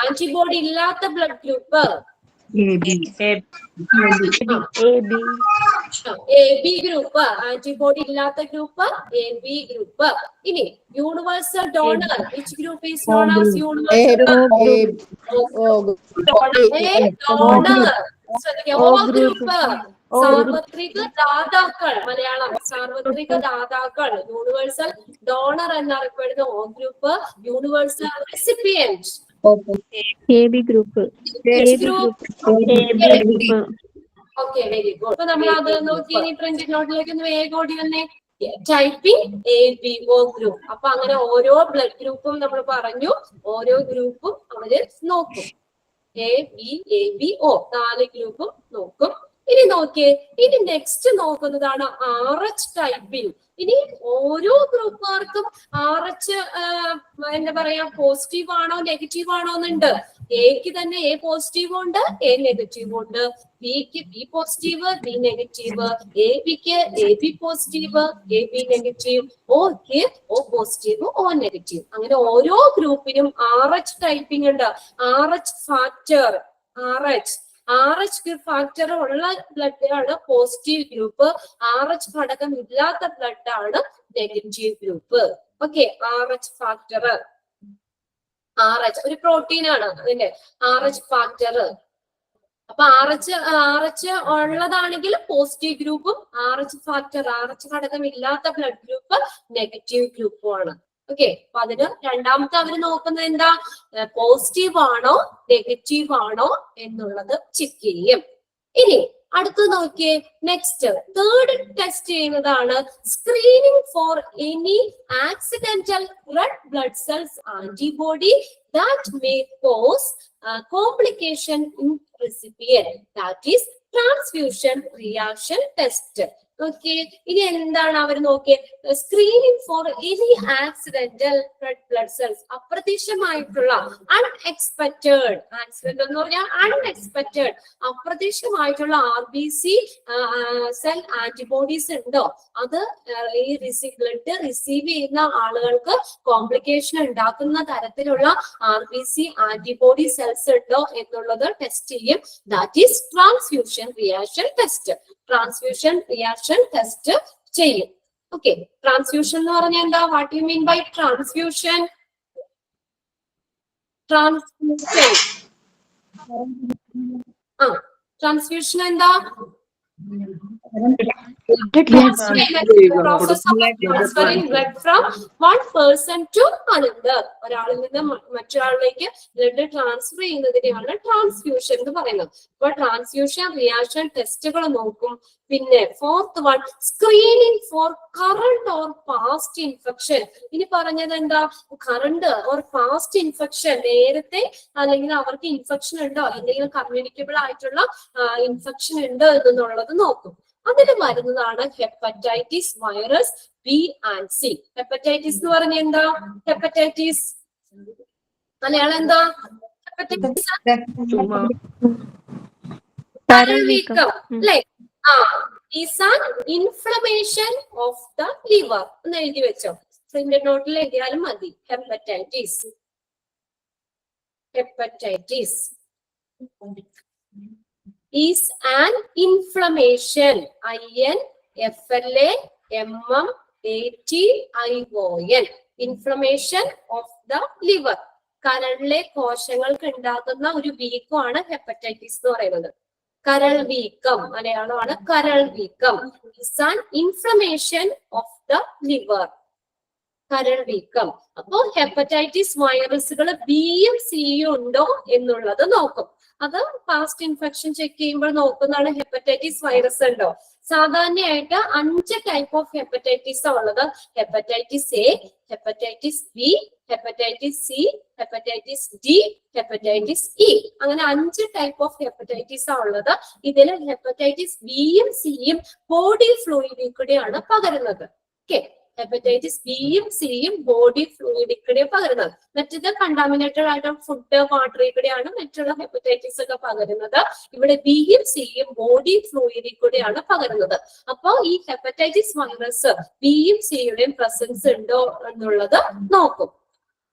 ആന്റിബോഡി ഇല്ലാത്ത blood group
AB.
A B group. Antibody ഇല്ലാത്ത ഗ്രൂപ്പ് എ ബി ഗ്രൂപ്പ്. ഇനി universal donor, which group is known as universal donor? O group. സാർവത്രിക ദാതാക്കൾ, മലയാളം സാർവത്രിക ദാതാക്കൾ, യൂണിവേഴ്സൽ ഡോണർ എന്നറിയപ്പെടുന്ന O group. Universal recipient
A B group.
Okay, very good. അപ്പൊ നമ്മൾ അത് നോക്കി ഇനി പ്രിന്റ് നോട്ടിലേക്ക് ഒന്ന് വേഗം ഓടി വന്നേ. Typing A B O group. അപ്പൊ അങ്ങനെ ഓരോ ബ്ലഡ് ഗ്രൂപ്പും നമ്മൾ പറഞ്ഞു, ഓരോ ഗ്രൂപ്പും അവര് നോക്കും. എ ബി ഒ 4 ഗ്രൂപ്പും നോക്കും. ഇനി നോക്കിയേ, ഇനി നെക്സ്റ്റ് നോക്കുന്നതാണ് RH ടൈപ്പിംഗ്. ഇനി ഓരോ ഗ്രൂപ്പുകാർക്കും RH എന്താ പറയാ, പോസിറ്റീവ് ആണോ നെഗറ്റീവ് ആണോ എന്നുണ്ട്. എക്ക് തന്നെ എ പോസിറ്റീവ് ഉണ്ട്, എ നെഗറ്റീവ് ഉണ്ട്. ബിക്ക് B positive, B negative. A ബിക്ക് A B positive, A B negative. ഓക്ക് O പോസിറ്റീവ്, O നെഗറ്റീവ്. അങ്ങനെ ഓരോ ഗ്രൂപ്പിനും RH ടൈപ്പിംഗ് ഉണ്ട്. RH ഫാക്ടർ, RH ഫാക്ടർ ഉള്ള ബ്ലഡ് ആണ് പോസിറ്റീവ് ഗ്രൂപ്പ്. RH ഘടകം ഇല്ലാത്ത ബ്ലഡ് ആണ് negative group. Okay, RH factor, RH ഒരു പ്രോട്ടീൻ ആണ് അതിന്റെ RH ഫാക്ടർ. അപ്പൊ RH ഉള്ളതാണെങ്കിൽ പോസിറ്റീവ് ഗ്രൂപ്പും, RH ഫാക്ടർ RH ഘടകം ഇല്ലാത്ത ബ്ലഡ് ഗ്രൂപ്പ് നെഗറ്റീവ് ഗ്രൂപ്പും ആണ്. ഓക്കെ, അപ്പൊ അതിന് രണ്ടാമത്തെ അവര് നോക്കുന്നത് എന്താ, പോസിറ്റീവ് ആണോ നെഗറ്റീവ് ആണോ എന്നുള്ളത് ചെക്ക് ചെയ്യും. ഇനി അടുത്ത് നോക്കിയേ, നെക്സ്റ്റ് തേർഡ് ടെസ്റ്റ് ചെയ്യുന്നതാണ് screening for any accidental red blood cells antibody that may cause complication in recipient, that is transfusion reaction test. Okay, ഇനി എന്താണ് അവർ നോക്കിയത്? Screening for any accidental red blood cells, അപ്രതീക്ഷിതമായിട്ടുള്ള അൺഎക്സ്പെക്റ്റഡ്, ആക്സിഡന്റ് എന്ന് പറഞ്ഞാൽ unexpected, അപ്രതീക്ഷിതമായിട്ടുള്ള RBC cell antibodies ഉണ്ടോ, അത് ഈ ബ്ലഡ് റിസീവ് ചെയ്യുന്ന ആളുകൾക്ക് കോംപ്ലിക്കേഷൻ ഉണ്ടാക്കുന്ന തരത്തിലുള്ള RBC ആന്റിബോഡി സെൽസ് ഉണ്ടോ എന്നുള്ളത് ടെസ്റ്റ് ചെയ്യും. That is transfusion reaction test. Transfusion reaction test ചെയ്യും. ഓക്കെ, ട്രാൻസ്ഫ്യൂഷൻ എന്ന് പറഞ്ഞാൽ എന്താ? What you mean by transfusion? Transfusion എന്താ? Process of transferring blood from one person to another. ഒരാളിൽ നിന്ന് മറ്റൊരാളിലേക്ക് ബ്ലഡ് ട്രാൻസ്ഫർ ചെയ്യുന്നതിനെയാണ് ട്രാൻസ്ഫ്യൂഷൻ എന്ന് പറയുന്നത്. അപ്പൊ ട്രാൻസ്ഫ്യൂഷൻ റിയാക്ഷൻ ടെസ്റ്റുകൾ നോക്കും. പിന്നെ fourth one, screening for current or past infection. ഇനി പറഞ്ഞത് എന്താ? കറണ്ട് ഓർ പാസ്റ്റ് ഇൻഫെക്ഷൻ, നേരത്തെ അല്ലെങ്കിൽ അവർക്ക് ഇൻഫെക്ഷൻ ഉണ്ടോ, എന്തെങ്കിലും കമ്മ്യൂണിക്കബിൾ ആയിട്ടുള്ള ഇൻഫെക്ഷൻ ഉണ്ടോ എന്നുള്ളത് നോക്കും. അതിൽ വരുന്നതാണ് hepatitis virus B and C. Hepatitis എന്ന് പറഞ്ഞ എന്താ? ഹെപ്പറ്റൈറ്റിസ് മലയാളം എന്താ? ഹെപ്പറ്റൈറ്റിസ് കരൾവീക്കം അല്ലെ? Is an inflammation of the liver എന്ന് എഴുതി വെച്ചോ. പ്രിന്റ് നോട്ടിൽ എഴുതിയാലും മതി. Hepatitis is an inflammation, INFLAMMATION, inflammation of the liver. കരളിലെ കോശങ്ങൾക്ക് ഉണ്ടാക്കുന്ന ഒരു വീക്കമാണ് ഹെപ്പറ്റൈറ്റിസ് എന്ന് പറയുന്നത്. കരൾ വീക്കം, മലയാളമാണ് കരൾ വീക്കം. Is an inflammation of the liver. കരൾ വീക്കം. അപ്പോ ഹെപ്പറ്റൈറ്റിസ് വൈറസുകൾ ബിയും സിയും ഉണ്ടോ എന്നുള്ളത് നോക്കും. അത് പാസ്റ്റ് ഇൻഫെക്ഷൻ ചെക്ക് ചെയ്യുമ്പോൾ നോക്കുന്നതാണ് ഹെപ്പറ്റൈറ്റിസ് വൈറസ് ഉണ്ടോ. സാധാരണയായിട്ട് 5 ടൈപ്പ് ഓഫ് ഹെപ്പറ്റൈറ്റിസ് ഉള്ളത്. Hepatitis A, hepatitis B, hepatitis C, hepatitis D, hepatitis E. അങ്ങനെ 5 ടൈപ്പ് ഓഫ് ഹെപ്പറ്റൈറ്റിസ് ഉള്ളത്. ഇതിൽ ഹെപ്പറ്റൈറ്റിസ് ബിയും സിയും ബോഡി ഫ്ലൂയിഡിൽ കൂടെയാണ് പകരുന്നത്. ഓക്കെ, ഹെപ്പറ്റൈറ്റിസ് ബിയും സിയും ബോഡി ഫ്ലൂയിഡിൽ കൂടെ പകരുന്നത്. മറ്റത് കണ്ടാമിനേറ്റഡ് ആയിട്ട് ഫുഡ്, വാട്ടറിൽ കൂടെയാണ് മറ്റുള്ള ഹെപ്പറ്റൈറ്റിസ് ഒക്കെ പകരുന്നത്. ഇവിടെ ബിയും സിയും ബോഡി ഫ്ലൂയിഡിൽ കൂടെയാണ് പകരുന്നത്. അപ്പോ ഈ ഹെപ്പറ്റൈറ്റിസ് വൈറസ് ബിയും സിയുടെയും പ്രസൻസ് ഉണ്ടോ എന്നുള്ളത് നോക്കും.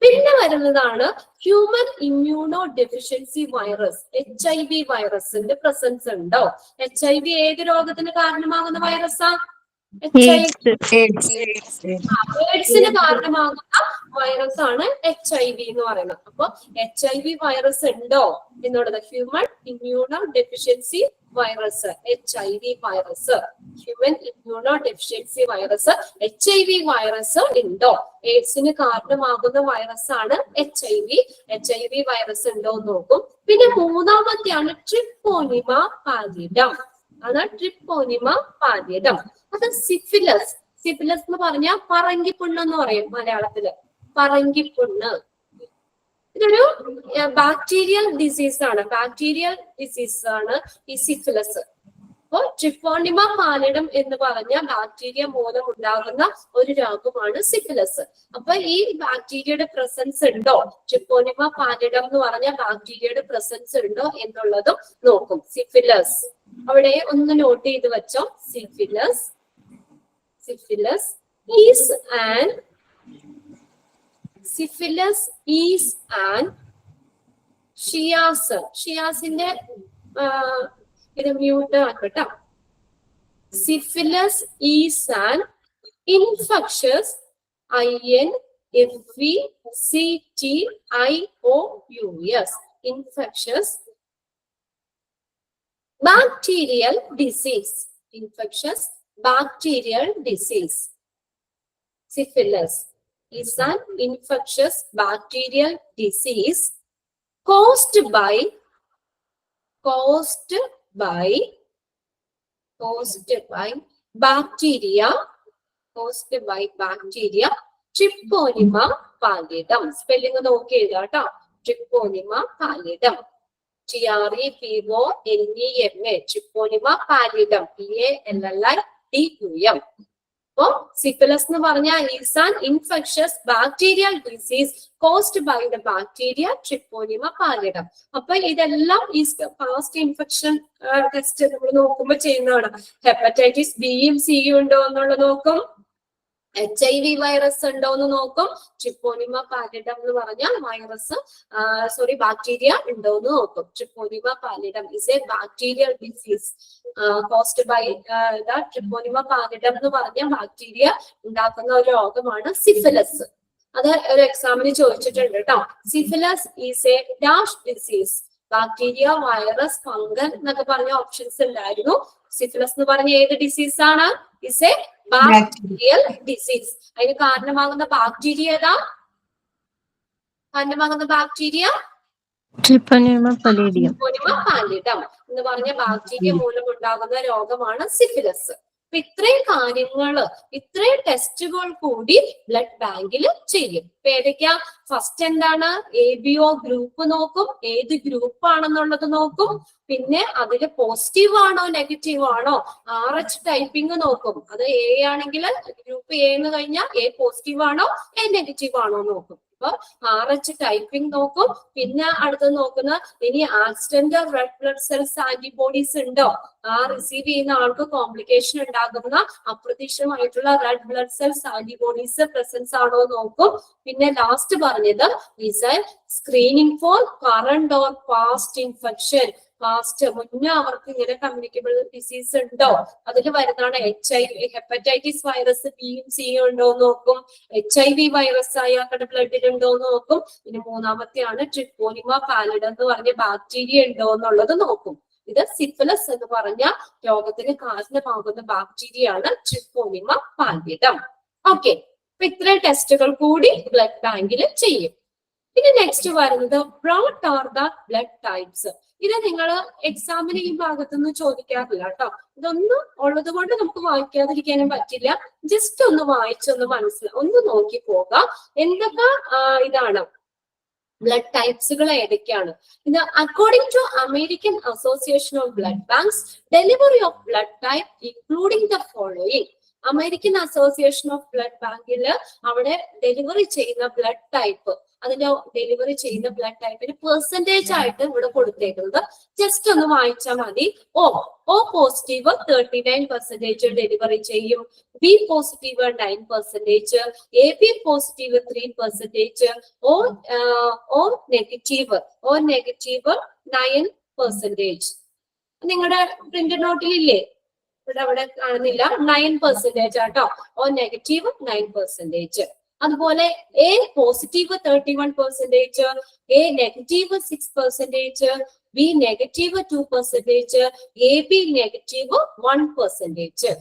പിന്നെ വരുന്നതാണ് human immuno deficiency virus, HIV വൈറസിന്റെ പ്രസൻസ് ഉണ്ടോ. HIV ഏത് രോഗത്തിന് കാരണമാകുന്ന വൈറസാ? എയ്ഡ്സിന് കാരണമാകുന്ന വൈറസ് ആണ് HIV എന്ന് പറയുന്നത്. അപ്പൊ HIV വൈറസ് ഉണ്ടോ എന്നുള്ളത് human immuno deficiency virus, HIV virus, human immuno deficiency virus, HIV virus ഉണ്ടോ. എയ്ഡ്സിന് കാരണമാകുന്ന വൈറസ് ആണ് HIV വൈറസ് ഉണ്ടോ എന്ന് നോക്കും. പിന്നെ മൂന്നാമത്തെയാണ് ട്രിപ്പോനിമ പാലിഡം. ആണ് ട്രിപ്പോനിമ പാലിഡം. അത് സിഫിലസ്. സിഫിലസ് എന്ന് പറഞ്ഞാൽ പറങ്കിപ്പുണ്ണ് എന്ന് പറയും മലയാളത്തില്. പറങ്കിപ്പുണ്ണ് ഇതൊരു ബാക്ടീരിയൽ ഡിസീസ് ആണ്. ബാക്ടീരിയൽ ഡിസീസ് ആണ് ഈ സിഫിലസ്. അപ്പൊ ട്രിപ്പോണിമ പാലിഡം എന്ന് പറഞ്ഞ ബാക്ടീരിയ മൂലം ഉണ്ടാകുന്ന ഒരു രോഗമാണ് സിഫിലസ്. അപ്പൊ ഈ ബാക്ടീരിയയുടെ പ്രസൻസ് ഉണ്ടോ, ട്രിപ്പോണിമ പാലിഡം എന്ന് പറഞ്ഞ ബാക്ടീരിയയുടെ പ്രസൻസ് ഉണ്ടോ എന്നുള്ളതും നോക്കും. സിഫിലസ് അവിടെ ഒന്ന് നോട്ട് ചെയ്ത് വെച്ചോ. Syphilis is an Shiyas. ഷിയാസിന്റെ ഇത് മ്യൂട്ട് ആക്കട്ടോ. Syphilis is an infectious INFECTIOUS infectious bacterial disease. Infectious bacterial disease. Syphilis is an infectious bacterial disease caused by bacteria Treponema pallidum. Spelling നോക്കി എഴുതാം കേട്ടോ. Treponema pallidum. TREPONEMA Treponema pallidum. PALLIDUM. അപ്പൊ syphilis എന്ന് പറഞ്ഞാൽ is an infectious bacterial disease caused by the bacteria Treponema pallidum. അപ്പൊ ഇതെല്ലാം ഈ past infection test നമ്മൾ നോക്കുമ്പോൾ ചെയ്യുന്നതാണ്. ഹെപ്പറ്റൈറ്റിസ് ബിയും സിയും ഉണ്ടോ എന്നുള്ളത് നോക്കും. HIV വൈറസ് ഉണ്ടോ എന്ന് നോക്കും. ട്രിപ്പോണിമ പാലിഡം എന്ന് പറഞ്ഞ വൈറസ് ബാക്ടീരിയ ഉണ്ടോ എന്ന് നോക്കും. Treponema pallidum is a bacterial disease caused by Treponema pallidum എന്ന് പറഞ്ഞ ബാക്ടീരിയ ഉണ്ടാക്കുന്ന ഒരു രോഗമാണ് സിഫിലസ്. അത് ഒരു എക്സാമിന് ചോദിച്ചിട്ടുണ്ട് കേട്ടോ. Syphilis is A dash disease. Bacteria, virus, fungal എന്നൊക്കെ പറഞ്ഞ ഓപ്ഷൻസ് ഉണ്ടായിരുന്നു. സിഫിലസ് എന്ന് പറഞ്ഞ ഏത് ഡിസീസ് ആണ്? Is a bacterial disease. അതിന് കാരണമാകുന്ന ബാക്ടീരിയ ഏതാ?
ട്രിപ്പോണിമ പാലിഡം
എന്ന് പറഞ്ഞ ബാക്ടീരിയ മൂലം ഉണ്ടാകുന്ന രോഗമാണ് സിഫിലസ്. അപ്പൊ ഇത്രയും കാര്യങ്ങള്, ഇത്രയും ടെസ്റ്റുകൾ കൂടി ബ്ലഡ് ബാങ്കിൽ ചെയ്യും. ഇപ്പൊ ഏതൊക്കെയാ? ഫസ്റ്റ് എന്താണ്? ABO ഗ്രൂപ്പ് നോക്കും. ഏത് ഗ്രൂപ്പ് ആണെന്നുള്ളത് നോക്കും. പിന്നെ അതില് പോസിറ്റീവ് ആണോ നെഗറ്റീവ് ആണോ, RH ടൈപ്പിംഗ് നോക്കും. അത് A ആണെങ്കിൽ ഗ്രൂപ്പ് A എന്ന് കഴിഞ്ഞാൽ A പോസിറ്റീവ് ആണോ A നെഗറ്റീവ് ആണോ നോക്കും. അപ്പൊ RH ടൈപ്പിംഗ് നോക്കും. പിന്നെ അടുത്തത് നോക്കുന്ന ഇനി accidental red blood cells antibodies ഉണ്ടോ, റിസീവ് ചെയ്യുന്ന ആൾക്ക് കോംപ്ലിക്കേഷൻ ഉണ്ടാകുന്ന അപ്രതീക്ഷിതമായിട്ടുള്ള red blood cells antibodies presence ആണോ നോക്കും. പിന്നെ ലാസ്റ്റ് പറഞ്ഞത് is screening for current or past infection. Past മുന്നേ അവർക്ക് ഇങ്ങനെ കമ്മ്യൂണിക്കബിൾ ഡിസീസ് ഉണ്ടോ, അതിൽ വരുന്നതാണ് HIV ഹെപ്പറ്റൈറ്റിസ് വൈറസ് ബിയും സിയും ഉണ്ടോ എന്ന് നോക്കും. HIV വൈറസ് അയാളുടെ ബ്ലഡിൽ ഉണ്ടോ എന്ന് നോക്കും. പിന്നെ മൂന്നാമത്തെയാണ് ട്രിപ്പോണിമ പാലിഡം എന്ന് പറഞ്ഞ ബാക്ടീരിയ ഉണ്ടോ എന്നുള്ളത് നോക്കും. ഇത് സിഫിലിസ് എന്ന് പറഞ്ഞ രോഗത്തിന് കാരണമാകുന്ന ബാക്ടീരിയയാണ് ട്രിക്കോണിമ പാൽവിഡം. ഓക്കെ, അപ്പൊ ഇത്രയും ടെസ്റ്റുകൾ കൂടി ബ്ലഡ് ബാങ്കിൽ ചെയ്യും. പിന്നെ നെക്സ്റ്റ് വരുന്നത് what are the blood types. ഇത് നിങ്ങൾ എക്സാമിന് ഈ ഭാഗത്തുനിന്ന് ചോദിക്കാറില്ല കേട്ടോ. ഇതൊന്നും ഉള്ളത് കൊണ്ട് നമുക്ക് വായിക്കാതിരിക്കാനും പറ്റില്ല. ജസ്റ്റ് ഒന്ന് വായിച്ചൊന്ന് ഒന്ന് നോക്കി പോകാം എന്തൊക്കെ ഇതാണ് ബ്ലഡ് ടൈപ്സുകൾ ഏതൊക്കെയാണ്. ഇത് according to American association of blood banks delivery of blood type including the following. American association of blood ബാങ്കിൽ അവിടെ ഡെലിവറി ചെയ്യുന്ന ബ്ലഡ് ടൈപ്പ്, അതിന്റെ ഡെലിവറി ചെയ്യുന്ന ബ്ലഡ് ടൈപ്പിന് പെർസെന്റേജ് ആയിട്ട് ഇവിടെ കൊടുത്തേക്കുന്നത് ജസ്റ്റ് ഒന്ന് വായിച്ചാൽ മതി. ഓ പോസിറ്റീവ് 39% ഡെലിവറി ചെയ്യും, B positive 9%, A B positive 3%, O negative 9%. നിങ്ങളുടെ പ്രിന്റ് നോട്ടിലില്ലേ, അവിടെ കാണുന്നില്ല, 9% ആട്ടോ. O negative 9%. അതുപോലെ A positive 31%, A negative 6%, B negative 2%, A B negative 1%.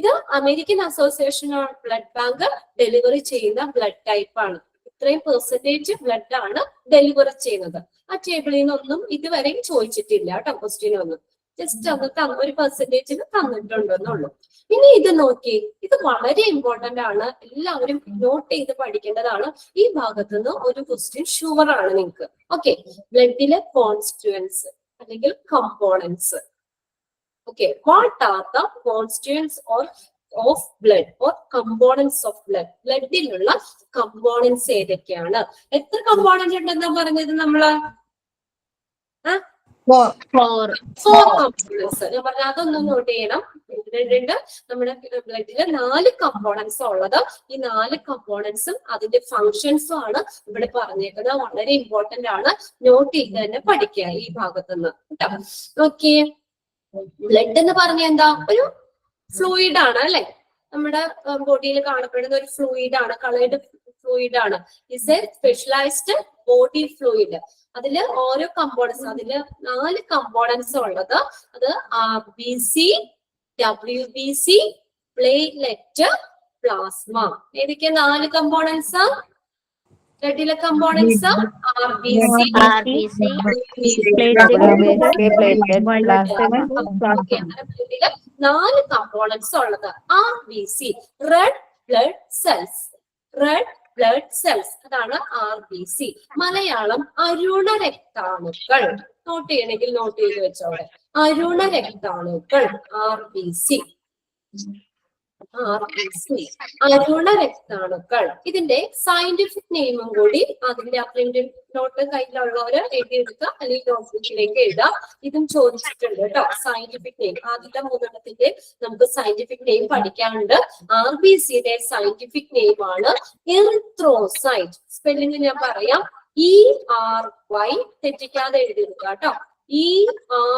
ഇത് American association of blood bank delivery ചെയ്യുന്ന ബ്ലഡ് ടൈപ്പ് ആണ്. ഇത്രയും പെർസെന്റേജ് ബ്ലഡ് ആണ് ഡെലിവറി ചെയ്യുന്നത്. ആ ടേബിളിൽ നിന്നൊന്നും ഇതുവരെയും ചോദിച്ചിട്ടില്ല കേട്ടോ, ക്വസ്റ്റ്യൻ ഒന്നും. ജസ്റ്റ് അത് ഒരു പെർസെന്റേജിന് തന്നിട്ടുണ്ടെന്നുള്ളൂ. ഇനി ഇത് നോക്കി, ഇത് വളരെ ഇമ്പോർട്ടന്റ് ആണ്, എല്ലാവരും നോട്ട് ചെയ്ത് പഠിക്കേണ്ടതാണ്. ഈ ഭാഗത്തുനിന്ന് ഒരു ക്വസ്റ്റ്യൻ ഷുവർ ആണ് നിങ്ങൾക്ക്. ഓക്കെ, ബ്ലഡിലെ കോൺസ്റ്റിറ്റ്യുവൻസ് അല്ലെങ്കിൽ components. Okay, what are the constituents of blood or components of blood. ബ്ലഡിലുള്ള കമ്പോണൻസ് ഏതൊക്കെയാണ്? എത്ര കമ്പോണന്റ് ഉണ്ടെന്നാ പറഞ്ഞത് നമ്മള്? Four components. ഞാൻ പറഞ്ഞ അതൊന്നും നോട്ട് ചെയ്യണം. നമ്മുടെ ബ്ലഡില് 4 കമ്പോണൻസ് ഉള്ളത്. ഈ 4 കമ്പോണൻസും അതിന്റെ ഫങ്ഷൻസും ആണ് ഇവിടെ പറഞ്ഞേക്കുന്നത്. വളരെ ഇമ്പോർട്ടന്റ് ആണ്, നോട്ട് ചെയ്ത് തന്നെ പഠിക്കുക ഈ ഭാഗത്തുനിന്ന് കേട്ടോ. ഓക്കെ, ബ്ലഡ് എന്ന് പറഞ്ഞ എന്താ? ഒരു ഫ്ലൂയിഡ് ആണ് അല്ലെ, നമ്മുടെ ബോഡിയിൽ കാണപ്പെടുന്ന ഒരു ഫ്ലൂയിഡ് ആണ്, കളേർഡ് ഫ്ലൂയിഡ് ആണ്. Is A specialised body fluid. അതില് ഓരോ കമ്പോണൻസ്, അതില് 4 കമ്പോണൻസ് ഉള്ളത്. അത് RBC, WBC, പ്ലേറ്റ്ലെറ്റ്, പ്ലാസ്മ. ഏതൊക്കെ 4 കമ്പോണൻസ്? ബ്ലഡിലെ കമ്പോണൻസ് RBC, ബ്ലഡിലെ 4 കമ്പോണൻസ് ഉള്ളത്. RBC, red blood cells. Red blood cells, അതാണ് RBC. മലയാളം അരുണ രക്താണുക്കൾ. നോട്ട് ചെയ്യണമെങ്കിൽ നോട്ട് ചെയ്ത് വെച്ചോടെ. അരുണ രക്താണുക്കൾ RBC. അരുണ രക്താണുക്കൾ. ഇതിന്റെ സയന്റിഫിക് നെയിമും കൂടി അതിന്റെ പ്രിന്റ് നോട്ട് കയ്യിലുള്ളവര് എഴുതിയെടുക്കുക, അല്ലെങ്കിൽ നോട്ട്ബുക്കിലേക്ക് എഴുതാം. ഇതും ചോദിച്ചിട്ടുണ്ട് കേട്ടോ. സയന്റിഫിക് നെയിം ആദ്യത്തെ 3 നമുക്ക് സയന്റിഫിക് നെയിം പഠിക്കാനുണ്ട്. RBCയുടെ സയന്റിഫിc നെയിം ആണ് എറിത്രോസൈറ്റ്. സ്പെല്ലിംഗ് ഞാൻ പറയാം, ERY, തെറ്റിക്കാതെ എഴുതിയെടുക്കുക കേട്ടോ. ERYTHROCYTES,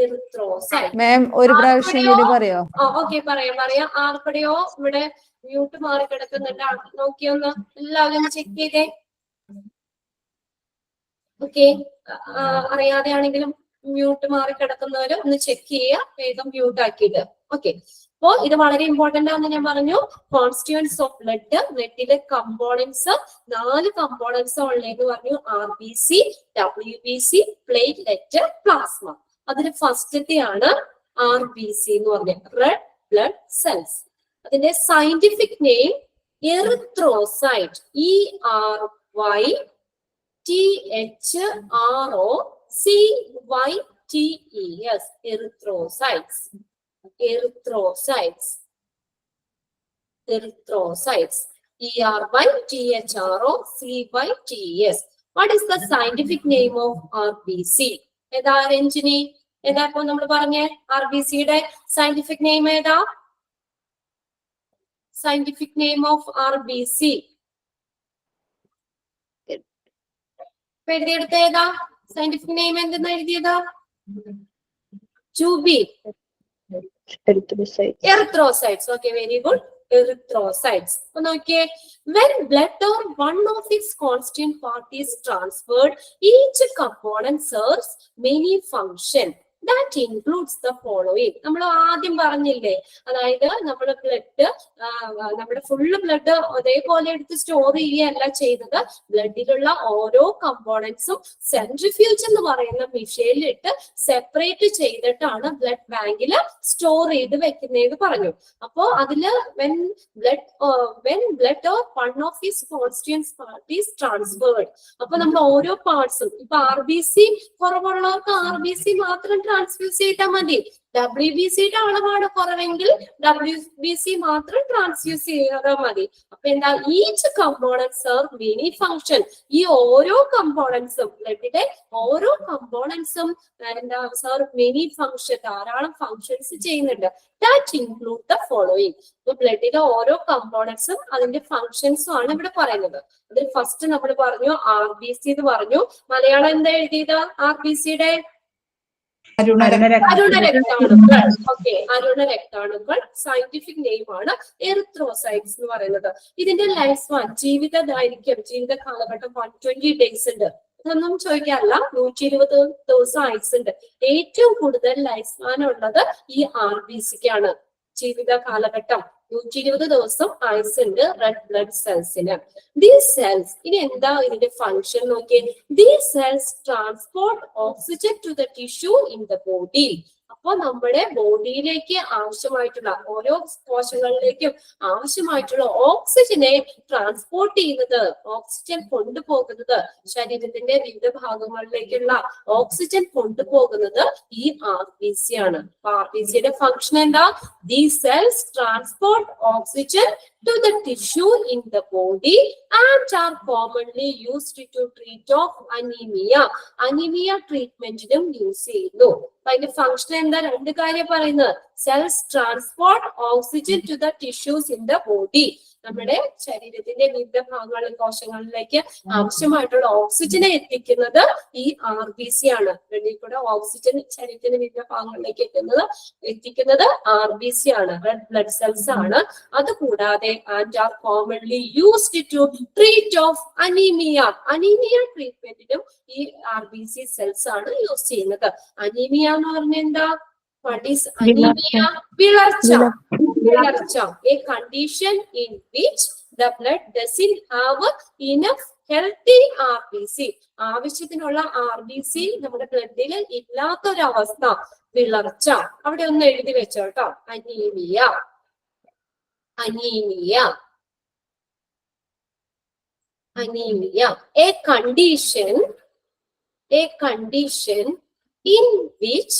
erythrocyte.
മാം ഒരു പ്രാവശ്യം കൂടി പറയോ?
ഓക്കെ, പറയാം. ആർക്കടെയോ ഇവിടെ മ്യൂട്ട് മാറി കിടക്കുന്നുണ്ട്, നോക്കിയൊന്ന് എല്ലാവരും ചെക്ക് ചെയ്തേ. ഓക്കെ, അറിയാതെ ആണെങ്കിലും മ്യൂട്ട് മാറി കിടക്കുന്നവര് ഒന്ന് ചെക്ക് ചെയ്യുക, വേഗം മ്യൂട്ട് ആക്കിയിട്ട്. ഓക്കെ, അപ്പോ ഇത് വളരെ ഇമ്പോർട്ടന്റ് ആണെന്ന് ഞാൻ പറഞ്ഞു. കോൺസ്റ്റിറ്റ്യുവൻസ് ഓഫ് ബ്ലഡ്, ബ്ലഡിലെ കമ്പോണൻസ് 4 കമ്പോണൻസ് ഉള്ളതെന്ന് പറഞ്ഞു. RBC, WBC, platelet, plasma. അതിൽ ഫസ്റ്റത്തെ ആണ് RBC എന്ന് പറഞ്ഞ റെഡ് ബ്ലഡ് സെൽസ്. അതിന്റെ scientific name erythrocyte. ERYTHROCYTES, erythrocytes. Erythrocytes. ERYTHROCYTES. What is the scientific name of RBC? ഏതാ രഞ്ജിനി? ഏതാ ഇപ്പൊ നമ്മൾ പറഞ്ഞ RBCയുടെ സയന്റിഫിക് നെയിം ഏതാ? സയന്റിഫിക് നെയിം ഓഫ് RBC എഴുതിയെടുത്ത ഏതാ? സയന്റിഫിക് നെയിം എന്തെന്ന് എഴുതിയതാ? Jubi. Erythrocytes. Okay, very good. erythrocytes. അപ്പൊ നോക്കിയേ, when blood or one of its constituent part is transferred, each component serves many function. That includes the following. നമ്മൾ ആദ്യം പറഞ്ഞില്ലേ, അതായത് നമ്മുടെ ബ്ലഡ്, നമ്മുടെ ഫുള്ള് ബ്ലഡ് അതേപോലെ എടുത്ത് സ്റ്റോർ ചെയ്യുകയല്ല ചെയ്തത്. ബ്ലഡിലുള്ള ഓരോ കമ്പോണൻസും സെൻട്രിഫ്യൂജ് എന്ന് പറയുന്ന മെഷീനിലിട്ട് സെപ്പറേറ്റ് ചെയ്തിട്ടാണ് ബ്ലഡ് ബാങ്കിൽ സ്റ്റോർ ചെയ്ത് വെക്കുന്നതെന്ന് പറഞ്ഞു. അപ്പോ അതില് when blood or one of its constituent part is transferred, അപ്പൊ നമ്മൾ ഓരോ പാർട്സും, ഇപ്പൊ RBC കുറവുള്ളവർക്ക് RBC മാത്രം ട്രാൻസ്ഫ്യൂസ് ചെയ്താൽ മതി. WBC യുടെ അളവാണ് കുറവെങ്കിൽ WBC മാത്രം ട്രാൻസ്ഫ്യൂസ് ചെയ്താൽ മതി. അപ്പൊ എന്താ, each component serve many function. ഈ ഓരോ കമ്പോണൻസും, ബ്ലഡിലെ ഓരോ കമ്പോണൻസും എന്താ, സെർവ് മെനി ഫങ്ഷൻ, ധാരാളം ഫങ്ഷൻസ് ചെയ്യുന്നുണ്ട്. That include the following. ഇപ്പൊ ബ്ലഡിലെ ഓരോ കമ്പോണൻസും അതിന്റെ ഫങ്ഷൻസും ആണ് ഇവിടെ പറയുന്നത്. അതിൽ ഫസ്റ്റ് നമ്മൾ പറഞ്ഞു RBC എന്ന് പറഞ്ഞു. മലയാളം എന്താ എഴുതിയത് RBCയുടെ? അരുണ രക്താണുക്കൾ. ഓക്കെ, അരുണ രക്താണുക്കൾ. സയന്റിഫിക് നെയിം ആണ് എറിത്രോസൈറ്റ്സ് എന്ന് പറയുന്നത്. ഇതിന്റെ ലൈഫ് സ്പാൻ, ജീവിത ദൈർഘ്യം, ജീവിത കാലഘട്ടം 120 days ഉണ്ട്. ഇതൊന്നും ചോദിക്കാറില്ല. 120 ദിവസം ആയുസ് ഉണ്ട്. ഏറ്റവും കൂടുതൽ ലൈഫ് സ്പാൻ ഉള്ളത് ഈ RBCക്കാണ്. ജീവിത കാലഘട്ടം 120 ദിവസം ആയുസ് ഉണ്ട് റെഡ് ബ്ലഡ് സെൽസിന്. ദീസ് സെൽസ്, ഇനി എന്താ ഇതിന്റെ ഫങ്ഷൻ നോക്കിയേ. These cells transport oxygen to the tissue in the body. അപ്പൊ നമ്മുടെ ബോഡിയിലേക്ക് ആവശ്യമായിട്ടുള്ള ഓരോ കോശങ്ങളിലേക്കും ആവശ്യമായിട്ടുള്ള ഓക്സിജനെ ട്രാൻസ്പോർട്ട് ചെയ്യുന്നത്, ഓക്സിജൻ കൊണ്ടുപോകുന്നത്, ശരീരത്തിന്റെ വിവിധ ഭാഗങ്ങളിലേക്കുള്ള ഓക്സിജൻ കൊണ്ടുപോകുന്നത് ഈ RBC ആണ്. RBCയുടെ ഫംഗ്ഷൻ എന്താ? These cells transport oxygen to the tissue in the body and are commonly used to treat of anemia. Anemia ട്രീറ്റ്മെന്റിനും യൂസ് ചെയ്യുന്നു. അതിന്റെ ഫംഗ്ഷൻ എന്താ? രണ്ട് കാര്യം പറയുന്നത്. Cells transport oxygen to the tissues in the body. നമ്മുടെ ശരീരത്തിന്റെ വിവിധ ഭാഗങ്ങളിൽ, കോശങ്ങളിലേക്ക് ആവശ്യമായിട്ടുള്ള ഓക്സിജനെ എത്തിക്കുന്നത് ഈ RBC ആണ്. വെളിയിൽ കൂടെ ഓക്സിജൻ ശരീരത്തിന്റെ വിവിധ ഭാഗങ്ങളിലേക്ക് എത്തിക്കുന്നത് RBC ആണ്, റെഡ് ബ്ലഡ് സെൽസ് ആണ്. അതുകൂടാതെ and are commonly used to treat of anaemia. Anaemia ട്രീറ്റ്മെന്റിനും ഈ RBC സെൽസ് ആണ് യൂസ് ചെയ്യുന്നത്. അനീമിയ എന്ന് പറഞ്ഞാൽ എന്താ? What is anemia? വിളർച്ച. A condition in which the blood doesn't have enough healthy RBC. ആവശ്യത്തിനുള്ള RBC നമ്മുടെ ബ്ലഡിൽ ഇല്ലാത്തൊരവസ്ഥ, വിളർച്ച. അവിടെ ഒന്ന് എഴുതി വെച്ചോ കേട്ടോ. Anaemia, anaemia, anaemia. A condition in which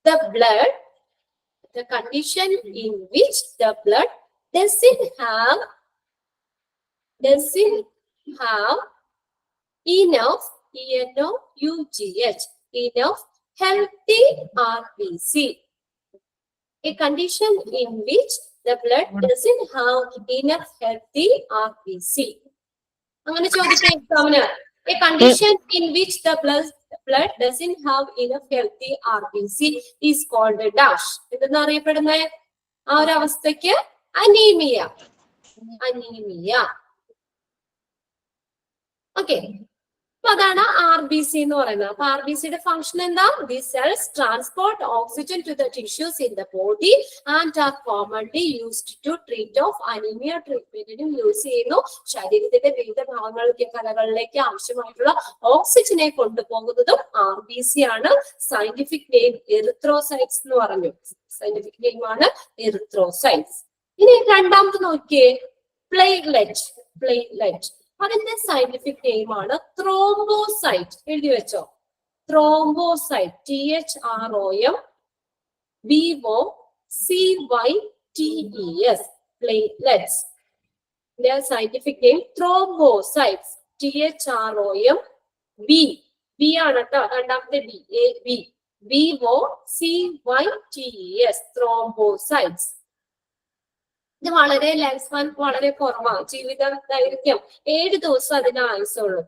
the blood, the condition in which the blood doesn't have enough, enough healthy RBC. A condition in which the blood doesn't have enough healthy RBC. അങ്ങനെ ചോദിച്ച എക്സാമിന്, a condition in which the blood doesn't have enough healthy RBC is called a dash. എന്തെന്ന് അറിയപ്പെടുന്നത്? ആ ഒരു അവസ്ഥയ്ക്ക് anaemia. Anaemia. Okay, അപ്പൊ അതാണ് RBC എന്ന് പറയുന്നത്. അപ്പൊ RBCയുടെ ഫംഗ്ഷൻ എന്താ? These cells transport oxygen to the tissues in the body and are commonly used to treat of anemia. ട്രീറ്റ്മെന്റിനും യൂസ് ചെയ്യുന്നു. ശരീരത്തിന്റെ വിവിധ കലകളിലേക്ക് ആവശ്യമായിട്ടുള്ള ഓക്സിജനെ കൊണ്ടുപോകുന്നതും RBC ആണ്. സയന്റിഫിക് നെയിം എറിത്രോസൈറ്റ്സ് എന്ന് പറഞ്ഞു. സയന്റിഫിക് നെയിം ആണ് എറിത്രോസൈറ്റ്സ്. ഇനി രണ്ടാമത് നോക്കിയേ, പ്ലേറ്റ്ലെറ്റ്. പ്ലേറ്റ്ലെറ്റ് അതിന്റെ സയന്റിഫിക് നെയിം ആണ് ത്രോംബോസൈറ്റ്. എഴുതി വെച്ചോ. Thrombocyte. THROMBOCYTES. Platelets. Scientific name thrombocytes. THROMB. B ആണ് കേട്ടോ, രണ്ടാമത്തെ BOCYTES. ത്രോംബോസൈറ്റ്സ്. ഇത് വളരെ ലൈഫ് സ്പാൻ വളരെ കുറവാണ്. ജീവിത ദൈർഘ്യം 7 ദിവസം അതിന് ആയുസുള്ളൂ.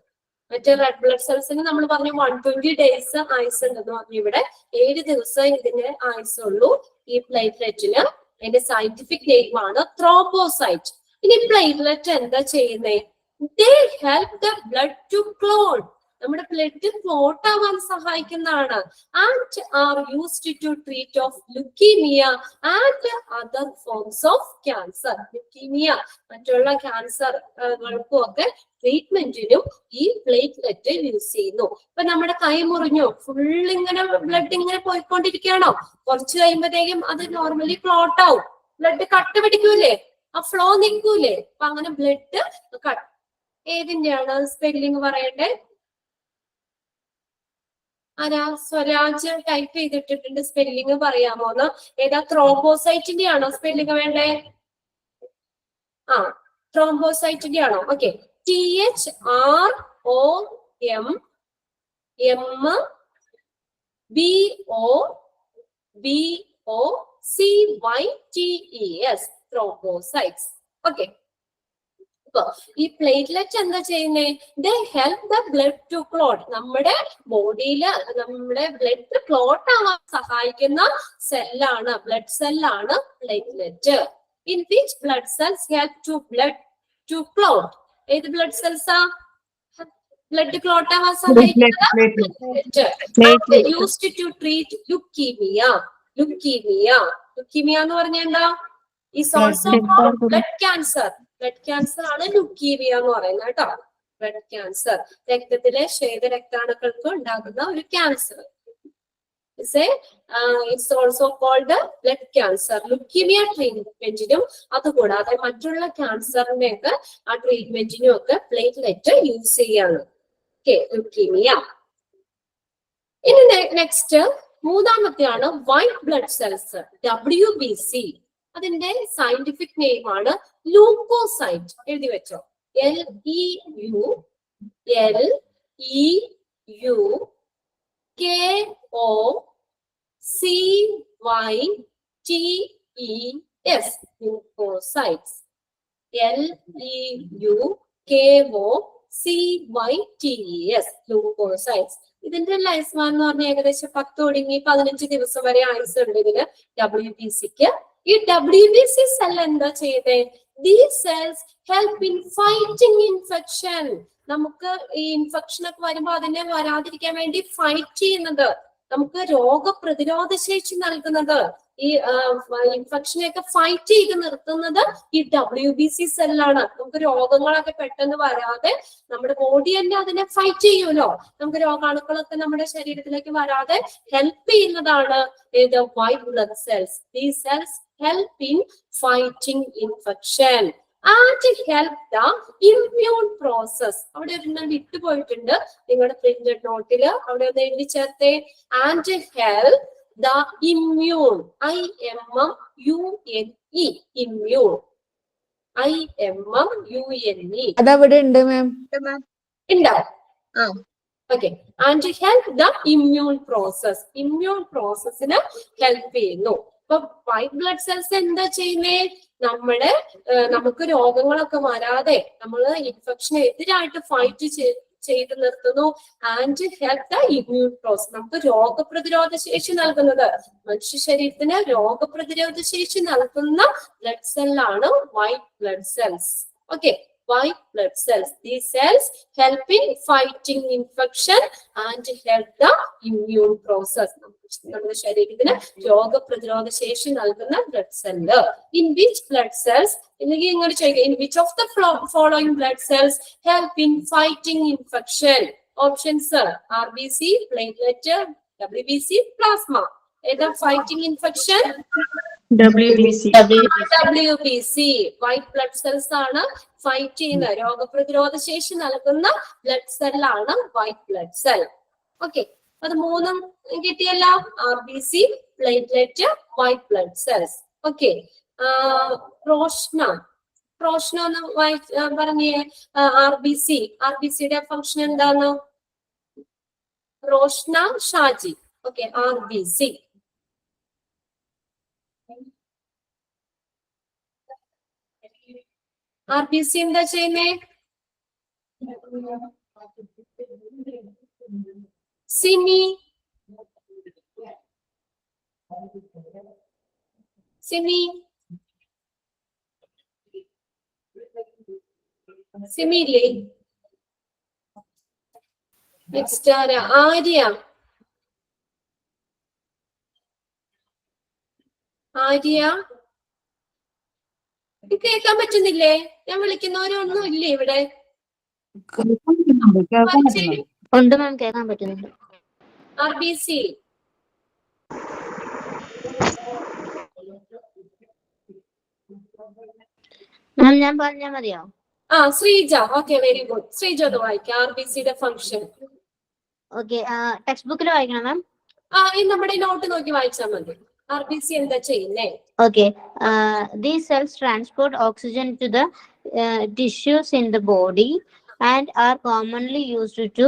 മറ്റേ റെഡ് ബ്ലഡ് സെൽസിന് നമ്മൾ പറഞ്ഞു 120 days ആയുസ് ഉണ്ടെന്ന് പറഞ്ഞു. ഇവിടെ 7 ദിവസം ഇതിന് ആയുസുള്ളൂ ഈ പ്ലേറ്റ്ലെറ്റിന്. അതിന്റെ സയന്റിഫിക് നെയിം ആണ് ത്രോംബോസൈറ്റ്. ഇനി പ്ലേറ്റ്ലെറ്റ് എന്താ ചെയ്യുന്നേ? They help the blood to clot. നമ്മുടെ ബ്ലഡ് ക്ലോട്ട് ആവാൻ സഹായിക്കുന്നതാണ്. And are used to treat of leukaemia and other forms of cancer. Leukaemia മറ്റുള്ള ക്യാൻസറുകൾക്കും ഒക്കെ ട്രീറ്റ്മെന്റിനും ഈ പ്ലേറ്റ്ലെറ്റ് യൂസ് ചെയ്യുന്നു. ഇപ്പൊ നമ്മുടെ കൈ മുറിഞ്ഞു, ഫുൾ ഇങ്ങനെ ബ്ലഡ് ഇങ്ങനെ പോയിക്കൊണ്ടിരിക്കുകയാണോ? കുറച്ച് കഴിയുമ്പോഴത്തേക്കും അത് നോർമലി ക്ലോട്ട് ആവും. ബ്ലഡ് കട്ട പിടിക്കൂലേ? ആ ഫ്ലോ നിൽക്കൂലേ? അപ്പൊ അങ്ങനെ ബ്ലഡ് കട്ട്. ഏതിന്റെയാണ് സ്പെല്ലിംഗ് പറയണ്ടേ? ആരാ? സ്വരാജ് ടൈപ്പ് ചെയ്തിട്ടിട്ടുണ്ട്. സ്പെല്ലിംഗ് പറയാമോന്ന്? ഏതാ? ത്രോംബോസൈറ്റിന്റെ ആണോ സ്പെല്ലിംഗ് വേണ്ടേ? ആ, ത്രോംബോസൈറ്റിന്റെ ആണോ? ഓക്കെ. THROMBOCYTES thrombocytes. ഓക്കെ. അപ്പൊ ഈ പ്ലേറ്റ്ലെറ്റ് എന്താ ചെയ്യുന്നേ? They help the blood to clot. നമ്മുടെ ബോഡിയില് നമ്മുടെ ബ്ലഡ് ക്ലോട്ട് ആവാൻ സഹായിക്കുന്ന സെല്ലാണ്, ബ്ലഡ് സെല്ലാണ് platelet. In which blood cells help to blood to clot. ഏത് ബ്ലഡ് സെൽസാ ബ്ലഡ് ക്ലോട്ട് ആവാൻ സഹായിക്കുന്നത്? Used to treat leukaemia. Leukaemia എന്ന് പറഞ്ഞാൽ എന്താ? Is also blood cancer. Blood cancer ആണ് ലുക്കീമിയ എന്ന് പറയുന്നത് കേട്ടോ. ബ്ലഡ് ക്യാൻസർ, രക്തത്തിലെ ശ്വേതരക്താണുക്കൾക്ക് ഉണ്ടാകുന്ന ഒരു cancer. It's also called blood cancer. Leukaemia ട്രീറ്റ്മെന്റിനും അതുകൂടാതെ മറ്റുള്ള ക്യാൻസറിനെയൊക്കെ ആ ട്രീറ്റ്മെന്റിനും ഒക്കെ പ്ലേറ്റ്ലെറ്റ് യൂസ് ചെയ്യാണ്. ലുക്കീമിയ. ഇനി നെക്സ്റ്റ് മൂന്നാമത്തെയാണ് വൈറ്റ് ബ്ലഡ് സെൽസ്, WBC. അതിന്റെ സയന്റിഫിക് നെയിം ആണ് ലൂക്കോസൈറ്റ്. എഴുതി വെച്ചോ. LEUKOCYTES leukocytes. LEUKOCYTES leukocytes. ഇതിന്റെ ലൈഫ് സ്പാൻ എന്ന് പറഞ്ഞാൽ ഏകദേശം 10 തുടങ്ങി 15 ദിവസം വരെ ആയുസ് ഉണ്ട് ഇതിന് WBCക്ക്. ഈ WBC സെൽ എന്താ ചെയ്തേ? These cells help in fighting infection. നമുക്ക് ഈ ഇൻഫെക്ഷൻ ഒക്കെ വരുമ്പോ അതിനെ വരാതിരിക്കാൻ വേണ്ടി ഫൈറ്റ് ചെയ്യുന്നത്, നമുക്ക് രോഗപ്രതിരോധ ശേഷി നൽകുന്നത്, ഈ ഇൻഫെക്ഷനെയൊക്കെ ഫൈറ്റ് ചെയ്ത് നിർത്തുന്നത് ഈ WBC സെല്ലാണ്. നമുക്ക് രോഗങ്ങളൊക്കെ പെട്ടെന്ന് വരാതെ നമ്മുടെ ബോഡി തന്നെ അതിനെ ഫൈറ്റ് ചെയ്യുമല്ലോ. നമുക്ക് രോഗാണുക്കളൊക്കെ നമ്മുടെ ശരീരത്തിലേക്ക് വരാതെ ഹെൽപ്പ് ചെയ്യുന്നതാണ് ഇത് white blood cells. These cells help in fighting infection and help the immune process. അവിടെ ഒരെണ്ണം വിട്ടുപോയിട്ടുണ്ട് നിങ്ങളുടെ പ്രിന്റഡ് നോട്ടില്. അവിടെ ഒന്ന് എഴുതി ചേർത്തേ. and help the immune, IMMUNE, immune, IMMUNE.
അതവിടെ ഉണ്ട് മാം.
ഉണ്ടാവും. Okay. and help the immune process. Immune പ്രോസസ്സിന് ഹെൽപ്പ് ചെയ്യുന്നു. ഇപ്പൊ വൈറ്റ് ബ്ലഡ് സെൽസ് എന്താ ചെയ്യുന്നേ? നമുക്ക് രോഗങ്ങളൊക്കെ വരാതെ നമ്മള് ഇൻഫെക്ഷന് എതിരായിട്ട് ഫൈറ്റ് ചെയ്ത് നിർത്തുന്നു. And help the immune process. നമുക്ക് രോഗപ്രതിരോധ ശേഷി നൽകുന്നത്, മനുഷ്യ ശരീരത്തിന് രോഗപ്രതിരോധ ശേഷി നൽകുന്ന ബ്ലഡ് സെല്ലാണ് white blood cells. Okay. White blood cells. These cells help in fighting infection and help the immune process. നമ്മുടെ ശരീരത്തിന് രോഗപ്രതിരോധ ശേഷി നൽകുന്ന blood cell. In which blood cells? ഇങ്ങനെ ചോദിക്കുക. In which of the following blood cells help in fighting infection? Options: RBC, platelet, WBC, plasma. ഏതാ fighting infection?
WBC.
White blood cells ആണ് fight ചെയ്യുന്ന, രോഗപ്രതിരോധ ശേഷി നൽകുന്ന ബ്ലഡ് സെല്ലാണ് വൈറ്റ് ബ്ലഡ് സെൽ. ഓക്കെ. അത് മൂന്നും കിട്ടിയല്ലോ. RBC, platelet, white blood cells. Okay. Roshna ഒന്ന് പറഞ്ഞേ. RBCയുടെ ഫംഗ്ഷൻ എന്താണ്? Roshna Shaji. Okay. RBC. RBC എന്താ ചെയ്യുന്നേ? സിമി, സിമി, സിമി ഇല്ലേ? നെക്സ്റ്റ് ആരാ? ആര്യ, ആര്യ കേൾക്കാൻ പറ്റുന്നില്ലേ? ഞാൻ വിളിക്കുന്നവരൊന്നും ഇല്ലേ ഇവിടെ?
കേൾക്കാൻ പറ്റുന്നുണ്ട്.
ഉണ്ട് മാം, കേൾക്കാൻ പറ്റുന്നുണ്ട്.
RBC,
മാം ഞാൻ പറഞ്ഞാൽ മതിയോ?
Sreeja. Okay, very good. Sreeja ഒന്ന് വായിക്കാം RBCയുടെ ഫംഗ്ഷൻ.
ഓക്കെ, ടെക്സ്റ്റ് ബുക്കിൽ വായിക്കണം മാം.
ഈ നമ്മുടെ നോട്ട് നോക്കി വായിച്ചാൽ മതി. RBC എന്താ ചെയ്യുന്നേ?
Okay, these cells transport oxygen to the tissues in the body and are commonly used to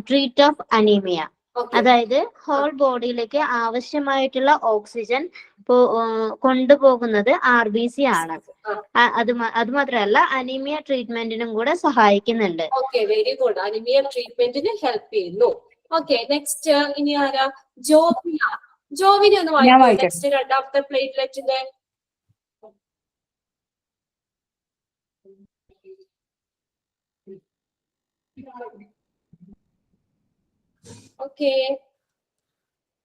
treat of anemia.
Okay.
അതായത് ഹോൾ ബോഡിയിലേക്ക് ആവശ്യമായിട്ടുള്ള ഓക്സിജൻ കൊണ്ടുപോകുന്നത് RBC ആണ്. അത് മാത്രമല്ല അനീമിയ ട്രീറ്റ്മെന്റിനും കൂടെ സഹായിക്കുന്നുണ്ട്.
Okay, very good. അനീമിയ ട്രീറ്റ്മെന്റിന് ഹെൽപ്പ് ചെയ്യുന്നു. ഓക്കെ, നെക്സ്റ്റ് ഇനി ആരാ? ജോവിന. ജോവിനെ ഒന്ന് വായിക്കാം. നെക്സ്റ്റ് രണ്ടാമത്തെ പ്ലേറ്റ്ലെറ്റിന്റെ. ഓക്കെ,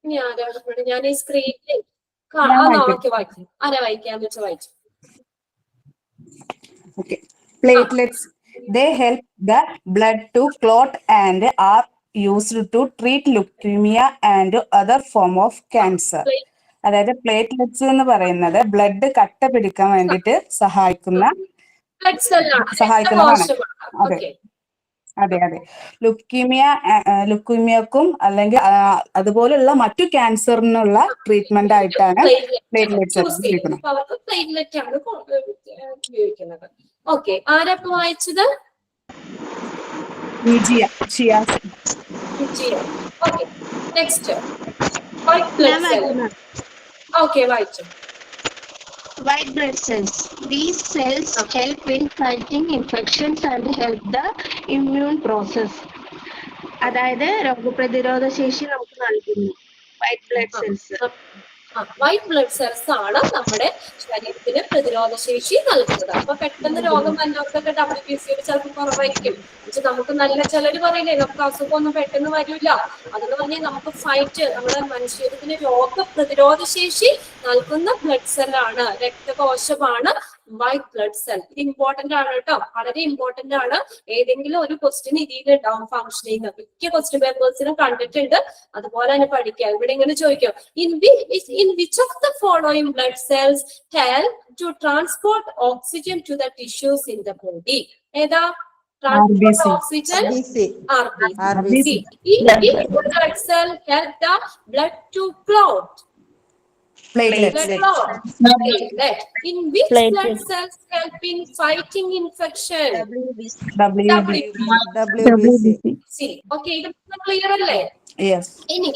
ഇനി ആരാ? ഞാൻ ഈ സ്ക്രീനിൽ വായിക്കും. ആരാ വായിക്കാന്ന് വെച്ചാൽ വായിച്ചു.
Okay. Platelets, they help the blood to clot and are used to treat leukemia and other form of cancer. അതായത് പ്ലേറ്റ്ലെറ്റ്സ് എന്ന് പറയുന്നത് ബ്ലഡ് കട്ട പിടിക്കാൻ വേണ്ടിയിട്ട് സഹായിക്കുന്നതാണ്. അതെ അതെ, ലുക്കീമിയക്കും അല്ലെങ്കിൽ അതുപോലുള്ള മറ്റു ക്യാൻസറിനുള്ള ട്രീറ്റ്മെന്റ് ആയിട്ടാണ് പ്ലേറ്റ്ലെറ്റ്സ്
ഉപയോഗിക്കുന്നത്. ഓക്കെ, ആരപ്പോ വായിച്ചത്? Okay, next white blood cell. Okay, വായിച്ചു.
White blood cells. These cells help in fighting infections and help the immune process. അതായത് രോഗപ്രതിരോധ ശേഷി നമുക്ക് നൽകുന്നു white blood cells.
White blood cells ആണ് നമ്മുടെ ശരീരത്തിന് പ്രതിരോധ ശേഷി നൽകുന്നത്. അപ്പൊ പെട്ടെന്ന് രോഗം വന്നവർക്കൊക്കെ WBC ചിലപ്പോൾ കുറവായിരിക്കും. പക്ഷെ നമുക്ക് നല്ല ചിലര് പറയില്ലേ, നമുക്ക് അസുഖമൊന്നും പെട്ടെന്ന് വരില്ല. അതെന്ന് പറഞ്ഞാൽ നമുക്ക് ഫൈറ്റ്, നമ്മുടെ മനുഷ്യത്തിന് രോഗപ്രതിരോധ ശേഷി നൽകുന്ന ബ്ലഡ് സെല്ലാണ്, രക്തകോശമാണ് വൈറ്റ് ബ്ലഡ് സെൽ. ഇത് ഇമ്പോർട്ടന്റ് ആണ് കേട്ടോ, വളരെ ഇമ്പോർട്ടന്റ് ആണ്. ഏതെങ്കിലും ഒരു ക്വസ്റ്റ്യൻ ഇതിലുണ്ടാവും ഫംഗ്ഷനിങ്. മിക്ക ക്വസ്റ്റ്യൻ പേപ്പേഴ്സിനും കണ്ടിട്ടുണ്ട്. അതുപോലെ തന്നെ പഠിക്കാം. ഇവിടെ ഇങ്ങനെ ചോദിക്കും, in which of the following blood cells help to transport oxygen to the tissues in the body? ഏതാ? Transport oxygen. RBC. In which blood cell help the blood to clot? Platelet. In which blood cells help in fighting infection? WBC. Okay, ഇത് clear അല്ലേ? ഇനി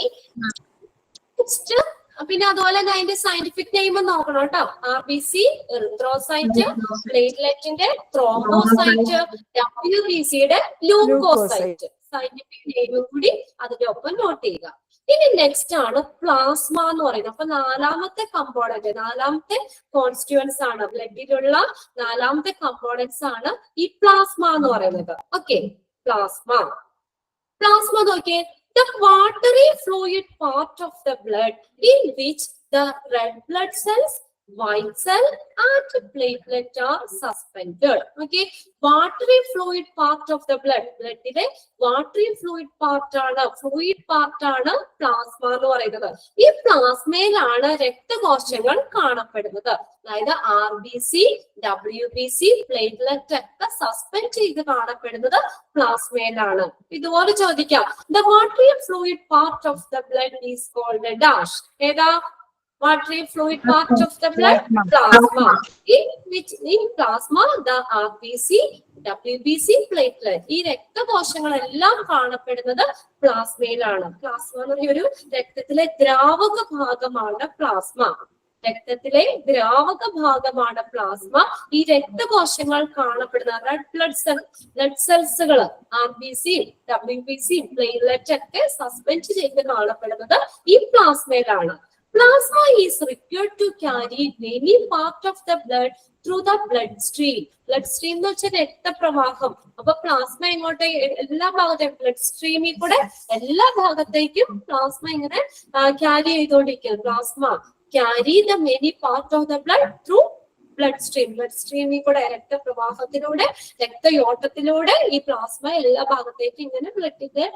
പിന്നെ അതുപോലെ തന്നെ അതിന്റെ scientific name നോക്കണം കേട്ടോ. RBC എറിത്രോസൈറ്റ്, പ്ലേറ്റ്ലെറ്റിന്റെ ത്രോംബോസൈറ്റ്, WBCയുടെ ലൂക്കോസൈറ്റ്. സയന്റിഫിക് നെയിമും കൂടി അതിന്റെ ഒപ്പം നോട്ട് ചെയ്യുക. ഇനി നെക്സ്റ്റ് ആണ് പ്ലാസ്മ എന്ന് പറയുന്നത്. അപ്പൊ നാലാമത്തെ കമ്പോണന്റ്, നാലാമത്തെ കോൺസ്റ്റിറ്റ്യുവൻസ് ആണ്, ബ്ലഡിലുള്ള നാലാമത്തെ കമ്പോണൻസ് ആണ് ഈ പ്ലാസ്മ എന്ന് പറയുന്നത്. ഓക്കെ, പ്ലാസ്മ നോക്കിയേ. The watery fluid part of the blood in which the red blood cells, white cell and platelet are suspended. Okay, watery fluid part of the blood. Bloodile watery fluid part ആണ് plasma എന്ന് പറയുന്നത്. ഈ പ്ലാസ്മയിലാണ് രക്തകോശങ്ങൾ കാണപ്പെടുന്നത്. അതായത് RBC, WBC, platelet ഒക്കെ suspend ചെയ്ത് കാണപ്പെടുന്നത് പ്ലാസ്മയിലാണ്. ഇതുപോലെ ചോദിക്കാം, the watery fluid part of the blood is called a dash. ഏതാ? Watery fluid part of the blood? Plasma. In plasma, the RBC, WBC, platelet. ഈ രക്തകോശങ്ങളെല്ലാം കാണപ്പെടുന്നത് പ്ലാസ്മയിലാണ്. പ്ലാസ്മ എന്ന് പറഞ്ഞ ഒരു രക്തത്തിലെ ദ്രാവക ഭാഗമാണ് പ്ലാസ്മ. രക്തത്തിലെ ദ്രാവക ഭാഗമാണ് പ്ലാസ്മ. ഈ രക്തകോശങ്ങൾ കാണപ്പെടുന്ന ബ്ലഡ് സെൽസുകൾ RBC, WBC, പ്ലേറ്റ്ലെറ്റ് ഒക്കെ സസ്പെൻഡ് ചെയ്ത് കാണപ്പെടുന്നത് ഈ പ്ലാസ്മയിലാണ്. Plasma is required to carry many part of the blood through the bloodstream. Bloodstream എന്ന് വെച്ചാൽ രക്തപ്രവാഹം. അപ്പൊ പ്ലാസ്മ ഇങ്ങോട്ട് എല്ലാ ഭാഗത്തേക്കും ബ്ലഡ് സ്ട്രീമിൽ കൂടെ എല്ലാ ഭാഗത്തേക്കും പ്ലാസ്മ ഇങ്ങനെ ക്യാരി ചെയ്തുകൊണ്ടിരിക്കുന്നു. Plasma carry the many part of the blood through blood സ്ട്രീമിൽ കൂടെ രക്തപ്രവാഹത്തിലൂടെ രക്തയോട്ടത്തിലൂടെ ഈ പ്ലാസ്മ എല്ലാ ഭാഗത്തേക്കും ഇങ്ങനെ ബ്ലഡിന്റെ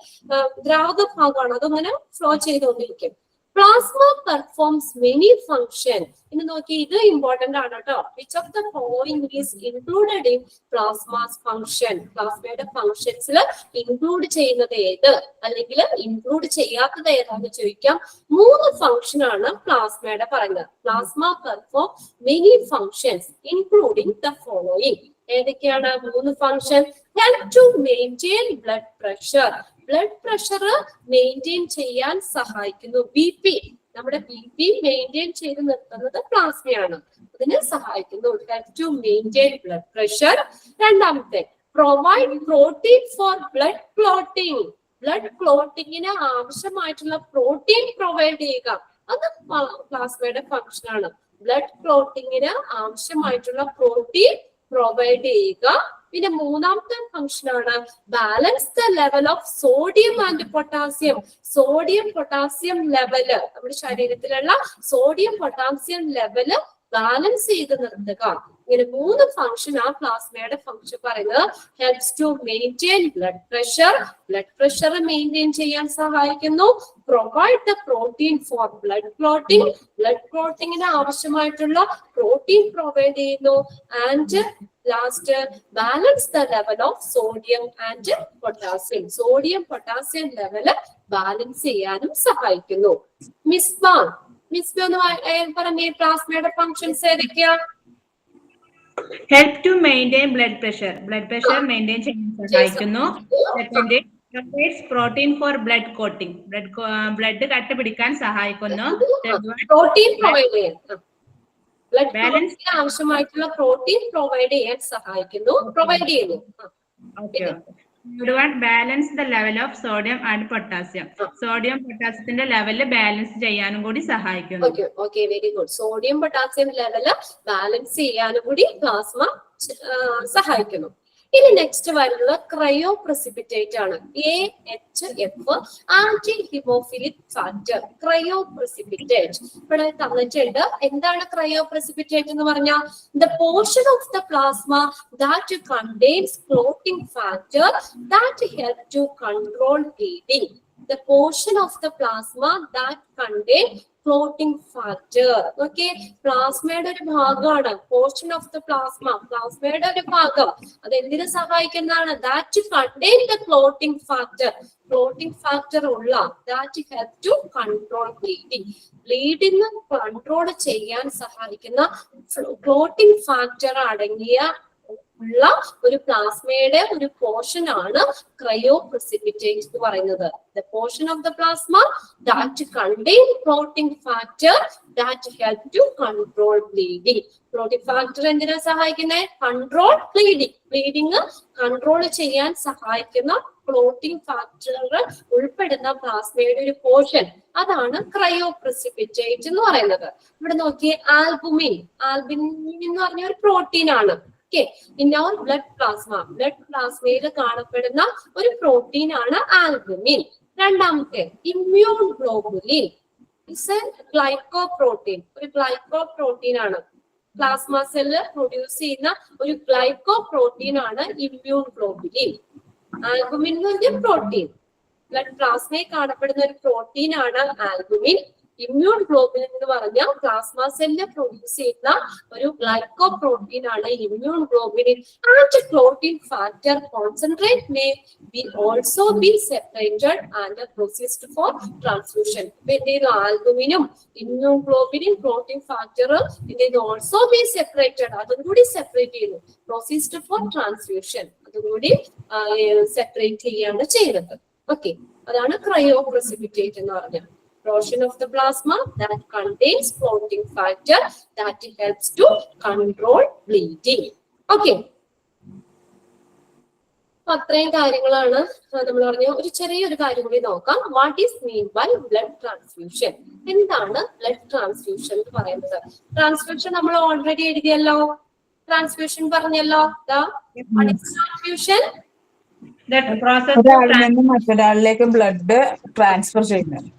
ദ്രാവക ഭാഗമാണ് അതങ്ങനെ ഫ്ലോ ചെയ്തുകൊണ്ടിരിക്കും. Plasma performs many functions. ഇന്ന് നോക്കി ഇത് ഇമ്പോർട്ടന്റ് ആണ് കേട്ടോ. Which of the following is included in plasma's function? പ്ലാസ്മയുടെ ഫങ്ഷൻസിൽ ഇൻക്ലൂഡ് ചെയ്യുന്നത് ഏത് അല്ലെങ്കിൽ ഇൻക്ലൂഡ് ചെയ്യാത്തത് ഏതാന്ന് ചോദിക്കാം. 3 ഫങ്ഷൻ ആണ് പ്ലാസ്മയുടെ പറയുന്നത്. Plasma perform many functions including the following. ഏതൊക്കെയാണ് 3 function? Help to maintain blood pressure. Blood pressure maintain ചെയ്യാൻ സഹായിക്കുന്നു. BP, നമ്മുടെ BP മെയിൻറ്റെയിൻ ചെയ്ത് നിർത്തുന്നത് പ്ലാസ്മയാണ്. അതിന് സഹായിക്കുന്നു. Help to maintain blood pressure. രണ്ടാമത്തെ, provide protein for blood clotting. Blood ക്ലോട്ടിങ്ങിന് ആവശ്യമായിട്ടുള്ള പ്രോട്ടീൻ പ്രൊവൈഡ് ചെയ്യുക. അത് പ്ലാസ്മയുടെ ഫംഗ്ഷൻ ആണ്. ബ്ലഡ് ക്ലോട്ടിങ്ങിന് ആവശ്യമായിട്ടുള്ള പ്രോട്ടീൻ പ്രൊവൈഡ് ചെയ്യുക. പിന്നെ മൂന്നാമത്തെ ഫംഗ്ഷൻ ആണ് balance the level of sodium and potassium. Sodium potassium level, നമ്മുടെ ശരീരത്തിലുള്ള സോഡിയം പൊട്ടാസ്യം ലെവല് ബാലൻസ് ചെയ്ത് നിർത്തുക. ഇങ്ങനെ 3 ഫംഗ്ഷൻ ആ പ്ലാസ്മയുടെ ഫംഗ്ഷൻ പറയുന്നത്. Helps to maintain blood pressure. Blood pressure maintain ചെയ്യാൻ സഹായിക്കുന്നു. Provide the protein for blood clotting. Blood ക്ലോട്ടിങ്ങിന് ആവശ്യമായിട്ടുള്ള പ്രോട്ടീൻ പ്രൊവൈഡ് ചെയ്യുന്നു. And last, balance the level of sodium and potassium. Sodium potassium level balance ചെയ്യാനും സഹായിക്കുന്നു. മിസ്ബ എന്ന് പറഞ്ഞ പ്ലാസ്മയുടെ ഫംഗ്ഷൻസ് ഏതൊക്കെയാ?
Help to maintain blood pressure. Blood pressure maintain ചെയ്യാൻ സഹായിക്കുന്നു. Second, protein for blood clotting. Blood കട്ട പിടിക്കാൻ സഹായിക്കുന്നു.
പ്രോട്ടീൻ പ്രൊവൈഡ് ചെയ്യാൻ, ബാലൻസ് ആവശ്യമായിട്ടുള്ള പ്രോട്ടീൻ പ്രൊവൈഡ് ചെയ്യാൻ സഹായിക്കുന്നു. പ്രൊവൈഡ് ചെയ്യുന്നു.
Balance the level of sodium and potassium. Sodium പൊട്ടാസ്യത്തിന്റെ ലെവല് ബാലൻസ് ചെയ്യാനും കൂടി സഹായിക്കുന്നു.
Okay, very good. Sodium potassium level balance ചെയ്യാനും കൂടി പ്ലാസ്മ സഹായിക്കുന്നു. ഇനി നെക്സ്റ്റ് വരുന്നത് ക്രയോ പ്രസിപ്പിറ്റേറ്റ് ആണ്. AHF, anti haemophilic factor. Cryoprecipitate ഇവിടെ തന്നിട്ടുണ്ട്. എന്താണ് ക്രയോ പ്രസിപ്പിറ്റേറ്റ് എന്ന് പറഞ്ഞാൽ? The portion of the plasma that contains clotting factor that help to control bleeding. The portion of the plasma that contain clotting factor. Okay, പ്ലാസ്മയുടെ ഒരു ഭാഗമാണ് portion of the plasma. പ്ലാസ്മയുടെ ഒരു ഭാഗം അത് എന്തിനു സഹായിക്കുന്നതാണ്? That contain the clotting factor. Clotting factor ഉള്ള that help to control bleeding. Bleeding control ചെയ്യാൻ സഹായിക്കുന്ന ക്ലോട്ടിംഗ് ഫാക്ടർ അടങ്ങിയ ഉള്ള ഒരു പ്ലാസ്മയുടെ ഒരു പോർഷൻ ആണ് ക്രയോ പ്രസിപ്പിറ്റേറ്റ് എന്ന് പറയുന്നത്. The portion of the plasma that contain clotting factor that help to control bleeding. Clotting factor എന്തിനാ സഹായിക്കുന്നത്? Control bleeding. ബ്ലീഡിംഗ് കൺട്രോൾ ചെയ്യാൻ സഹായിക്കുന്ന ക്ലോട്ടിംഗ് ഫാക്ടറുകൾ ഉൾപ്പെടുന്ന പ്ലാസ്മയുടെ ഒരു പോർഷൻ, അതാണ് ക്രയോ പ്രസിപ്പിറ്റേറ്റ് എന്ന് പറയുന്നത്. ഇവിടെ നോക്കിയേ, ആൽബുമിൻ. ആൽബുമിൻ എന്ന് പറഞ്ഞ ഒരു പ്രോട്ടീൻ ആണ്. In our blood plasma, blood പ്ലാസ്മയിൽ കാണപ്പെടുന്ന ഒരു പ്രോട്ടീൻ ആണ് ആൽബുമിൻ. രണ്ടാമത്തെ, immunoglobulin. It's a glycoprotein. ഒരു ഗ്ലൈക്കോപ്രോട്ടീൻ ആണ്. പ്ലാസ്മ സെല്ല് പ്രൊഡ്യൂസ് ചെയ്യുന്ന ഒരു ഗ്ലൈക്കോപ്രോട്ടീൻ ആണ് ഇമ്മ്യൂൺ ഗ്ലോബുലിൻ. ആൽബുമിൻ എന്ന് പറഞ്ഞ പ്രോട്ടീൻ, ബ്ലഡ് പ്ലാസ്മയിൽ കാണപ്പെടുന്ന ഒരു പ്രോട്ടീൻ ആണ് ആൽബുമിൻ. ഇമ്മ്യൂൺ ഗ്ലോബുലിൻ എന്ന് പറഞ്ഞാൽ പ്ലാസ്മ സെല്ല് പ്രൊഡ്യൂസ് ചെയ്യുന്ന ഒരു ഗ്ലൈക്കോ പ്രോട്ടീൻ ആണ് immunoglobulin. And clotting factor concentrate may be also be separated and processed for transfusion. ഇതിന്റെ ആൽബുമിനും ഇമ്മ്യൂൺ ഗ്ലോബുലിൻ ക്ലോട്ടിംഗ് ഫാക്ടർ ഇതിന്റെ ഓൾസോ ബി സെപ്പറേറ്റഡ്, അതും കൂടി സെപ്പറേറ്റ് ചെയ്യുന്നു. പ്രോസസ്ഡ് ഫോർ ട്രാൻസ്ഫ്യൂഷൻ, അതും കൂടി സെപ്പറേറ്റ് ചെയ്യാണ് ചെയ്യുന്നത്. ഓക്കെ, അതാണ് ക്രയോ പ്രസിപ്പിറ്റേറ്റ് എന്ന് പറഞ്ഞത്. portion of the plasma that contains clotting factor that helps to control bleeding. Okay. അത്രയും കാര്യങ്ങളാണ് നമ്മൾ പറഞ്ഞ. ഒരു ചെറിയൊരു കാര്യം കൂടി നോക്കാം. What is mean by blood transfusion? എന്താണ് ബ്ലഡ് ട്രാൻസ്ഫ്യൂഷൻ എന്ന് പറയുന്നത്? ട്രാൻസ്ഫ്യൂഷൻ നമ്മൾ ഓൾറെഡി എഴുതിയല്ലോ. ട്രാൻസ്ഫ്യൂഷൻ പറഞ്ഞല്ലോ. ട്രാൻസ്ഫ്യൂഷൻ
ഒരാളിൽ നിന്ന് മറ്റൊരാളിലേക്ക് ബ്ലഡ് ട്രാൻസ്ഫർ ചെയ്യുന്നത്.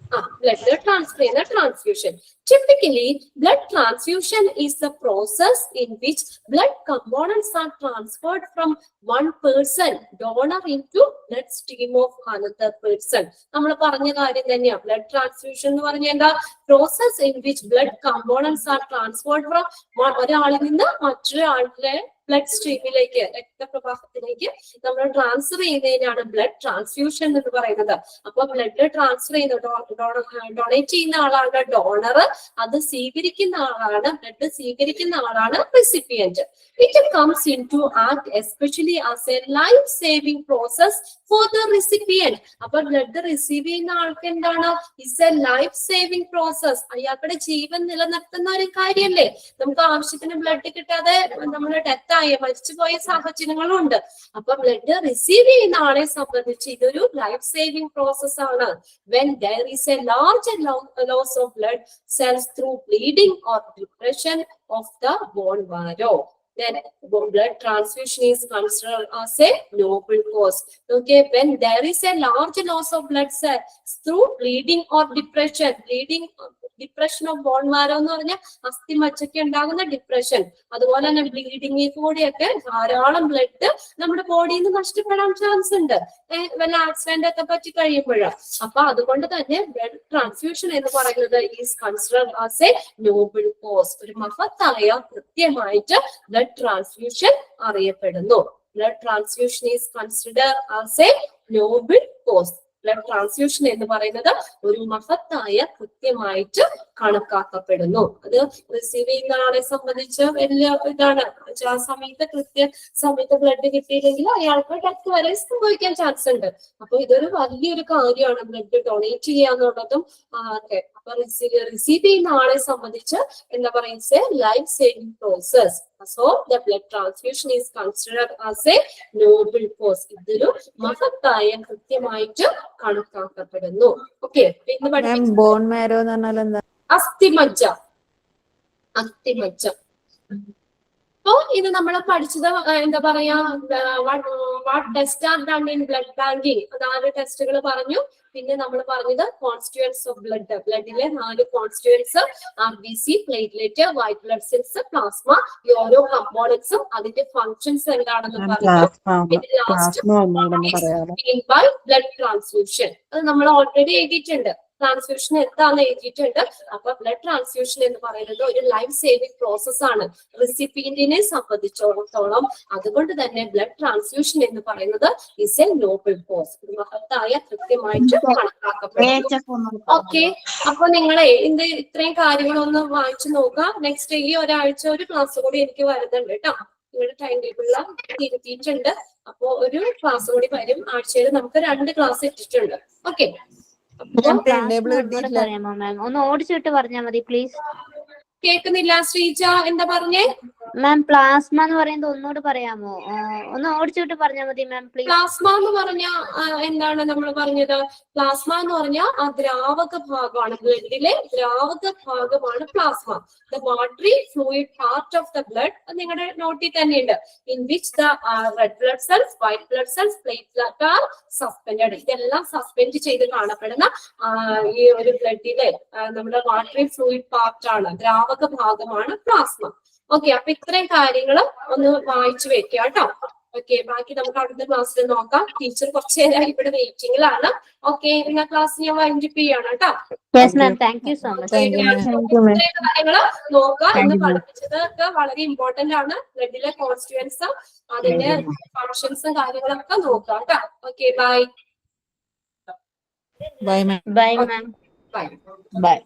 Blood transfer in a transfusion. Typically, blood transfusion is the process in which blood components are transferred from one person, donor, into blood stream of another person. നമ്മൾ പറഞ്ഞ കാര്യം തന്നെയാണ്. Blood transfusion എന്ന് പറഞ്ഞാൽ എന്താ? Process in which blood components R transferred from ഒരാളിൽ നിന്ന് മറ്റൊരാളുടെ ബ്ലഡ് സ്ട്രീമിലേക്ക്, രക്തപ്രവാഹത്തിലേക്ക് നമ്മൾ ട്രാൻസ്ഫർ ചെയ്യുന്നതിനാണ് ബ്ലഡ് ട്രാൻസ്ഫ്യൂഷൻ എന്ന് പറയുന്നത്. അപ്പൊ ബ്ലഡ് ട്രാൻസ്ഫർ ചെയ്യുന്ന ഡൊണേറ്റ് ചെയ്യുന്ന ആളാണ് ഡോണർ, അത് സ്വീകരിക്കുന്ന ആളാണ്, ബ്ലഡ് സ്വീകരിക്കുന്ന ആളാണ് recipient. It comes in to act especially as a life saving process for the recipient. അപ്പൊ ബ്ലഡ് റിസീവ് ചെയ്യുന്ന ആൾക്ക് എന്താണ്? It's a life saving process. അയാളുടെ ജീവൻ നിലനിർത്തുന്ന ഒരു കാര്യല്ലേ. നമുക്ക് ആവശ്യത്തിന് ബ്ലഡ് കിട്ടാതെ നമ്മൾ ഡെത്ത് ആയ, മരിച്ചുപോയ സാഹചര്യങ്ങളും ഉണ്ട്. അപ്പൊ ബ്ലഡ് റിസീവ് ചെയ്യുന്ന ആളെ സംബന്ധിച്ച് ഇതൊരു ലൈഫ് സേവിംഗ് പ്രോസസ് ആണ്. When there is a large loss of blood cells through bleeding or depression of the bone marrow, then blood transfusion is considered as a noble cause. Okay, when there is a large loss of blood cells through bleeding or depression, depression of bone marrow എന്ന് പറഞ്ഞാൽ അസ്ഥി മജ്ജയ്ക്ക് ഉണ്ടാകുന്ന depression, അതുപോലെ തന്നെ ബ്ലീഡിംഗിൽ കൂടിയൊക്കെ ധാരാളം blood നമ്മുടെ ബോഡിയിൽ നിന്ന് നഷ്ടപ്പെടാൻ ചാൻസ് ഉണ്ട് വല്ല ആക്സിഡന്റ് ഒക്കെ പറ്റി കഴിയുമ്പോഴാണ്. അപ്പൊ അതുകൊണ്ട് തന്നെ ബ്ലഡ് ട്രാൻസ്ഫ്യൂഷൻ എന്ന് പറയുന്നത് is considered as a noble cause. ഒരു മഹത്തായ കൃത്യമായിട്ട് ബ്ലഡ് ട്രാൻസ്ഫ്യൂഷൻ അറിയപ്പെടുന്നു. Blood transfusion is considered as a noble cause. Blood transfusion എന്ന് പറയുന്നത് ഒരു മഹത്തായ കൃത്യമായിട്ട് കണക്കാക്കപ്പെടുന്നു. അത് റിസീവ് ചെയ്യുന്ന ആളെ സംബന്ധിച്ച് വലിയ ഇതാണ്. ആ സമയത്ത് സമയത്ത് ബ്ലഡ് കിട്ടിയില്ലെങ്കിൽ അയാൾക്ക് ഡെത്ത് വരെ സംഭവിക്കാൻ ചാൻസ് ഉണ്ട്. അപ്പൊ ഇതൊരു വലിയൊരു കാര്യമാണ് ബ്ലഡ് ഡൊണേറ്റ് ചെയ്യാന്നുള്ളതും ഒക്കെ. അപ്പൊ റിസീവ് ചെയ്യുന്ന ആളെ സംബന്ധിച്ച് എന്താ പറയുക, life saving process. So the blood transfusion is considered as a noble cause. ഇതൊരു മഹത്തായ കൃത്യമായിട്ട് കണക്കാക്കപ്പെടുന്നു. ഓക്കെ,
ബോൺ മാരോ എന്ന് പറഞ്ഞാൽ എന്താ?
അസ്ഥിമജ്ജ. അപ്പൊ ഇത് നമ്മൾ പഠിച്ചത് എന്താ പറയാ, what test are done in blood banking, 4 ടെസ്റ്റുകൾ പറഞ്ഞു. പിന്നെ നമ്മൾ പറഞ്ഞത് കോൺസ്റ്റിറ്റ്യൂവൻസ് ഓഫ് ബ്ലഡ്, ബ്ലഡിലെ 4 constituents, RBC, platelet, white blood cells, plasma. ഈ ഓരോ കമ്പോണൻസും അതിന്റെ ഫങ്ഷൻസ് എന്താണെന്ന് പറഞ്ഞു. പിന്നെ ലാസ്റ്റ് ബൈ ബ്ലഡ് ട്രാൻസ്ഫ്യൂഷൻ, അത് നമ്മൾ ഓൾറെഡി എഴുതിയിട്ടുണ്ട്. ട്രാൻസ്ഫ്യൂഷൻ എന്താണെന്ന് എഴുതിയിട്ടുണ്ട്. അപ്പൊ ബ്ലഡ് ട്രാൻസ്ഫ്യൂഷൻ എന്ന് പറയുന്നത് ഒരു ലൈഫ് സേവിംഗ് പ്രോസസ് ആണ് റെസിപ്പിയന്റിനെ സംബന്ധിച്ചിടത്തോളം. അതുകൊണ്ട് തന്നെ ബ്ലഡ് ട്രാൻസ്ഫ്യൂഷൻ എന്ന് പറയുന്നത് ഇസ് എ നോബിൾ കോസ്, ഒരു മഹത്തായ കൃത്യമായിട്ട് കണക്കാക്കപ്പെടുന്നു. ഓക്കെ, അപ്പൊ നിങ്ങളെ ഇത്രയും കാര്യങ്ങളൊന്ന് വായിച്ചു നോക്കുക. നെക്സ്റ്റ് ഈ ഒരാഴ്ച ഒരു ക്ലാസ് കൂടി എനിക്ക് വരുന്നുണ്ട് കേട്ടോ. നിങ്ങളുടെ ടൈം ടേബിളിൽ തിരുത്തിയിട്ടുണ്ട്. അപ്പൊ ഒരു ക്ലാസ് കൂടി വരും. ആഴ്ചയിൽ നമുക്ക് 2 ക്ലാസ് ഇട്ടിട്ടുണ്ട്. ഓക്കെ,
ഒന്ന് ഓടിച്ചിട്ട് പറഞ്ഞാൽ മതി പ്ലീസ്.
കേൾക്കുന്നില്ല ശ്രീജ, എന്താ പറഞ്ഞേ
മാം? പ്ലാസ്മ എന്ന് പറയുന്നത് ഒന്നുകൂടി പറയാമോ? ഒന്ന് ഓടിച്ചിട്ട് പറഞ്ഞാൽ മതി മാം പ്ലീസ്.
പ്ലാസ്മ എന്ന് പറഞ്ഞ എന്താണ് നമ്മൾ പറഞ്ഞത്? പ്ലാസ്മ എന്ന് പറഞ്ഞാൽ ആ ദ്രാവക ഭാഗമാണ്, ബ്ലഡിലെ ദ്രാവക ഭാഗമാണ് plasma. The watery fluid part of the blood, നിങ്ങളുടെ നോട്ടിൽ തന്നെയുണ്ട്. In which the red blood cells, white blood cells, platelet are suspended. ഇതെല്ലാം സസ്പെൻഡ് ചെയ്ത് കാണപ്പെടുന്ന ഈ ഒരു ബ്ലഡിലെ നമ്മുടെ വാട്ടറി ഫ്ലൂയിഡ് പാർട്ട് ആണ്, ദ്രാവക ഭാഗമാണ് പ്ലാസ്മ. ഓക്കെ, അപ്പൊ ഇത്രയും കാര്യങ്ങൾ ഒന്ന് വായിച്ചു വെക്കുക കേട്ടോ. ഓക്കെ, ബാക്കി നമുക്ക് അടുത്ത ക്ലാസ്സിൽ നോക്കാം. ടീച്ചർ കുറച്ചു നേരം ഇവിടെ വെയിറ്റിംഗിലാണ്. ഓക്കെ, നിങ്ങൾ ക്ലാസ് ഞാൻ വൈൻഡപ്പ് ചെയ്യാണ് കേട്ടോ. ഇത്രയും കാര്യങ്ങൾ നോക്കുക. ഇന്ന് പഠിപ്പിച്ചതൊക്കെ വളരെ ഇമ്പോർട്ടന്റ് ആണ്. ബ്ലഡിലെ കോൺസ്റ്റിറ്റ്യൂവൻസ്, അതിന്റെ ഫങ്ഷൻസും കാര്യങ്ങളൊക്കെ നോക്കാം കേട്ടോ. Okay, bye.
Bye ma'am.
Bye ma'am.
Bye.
By.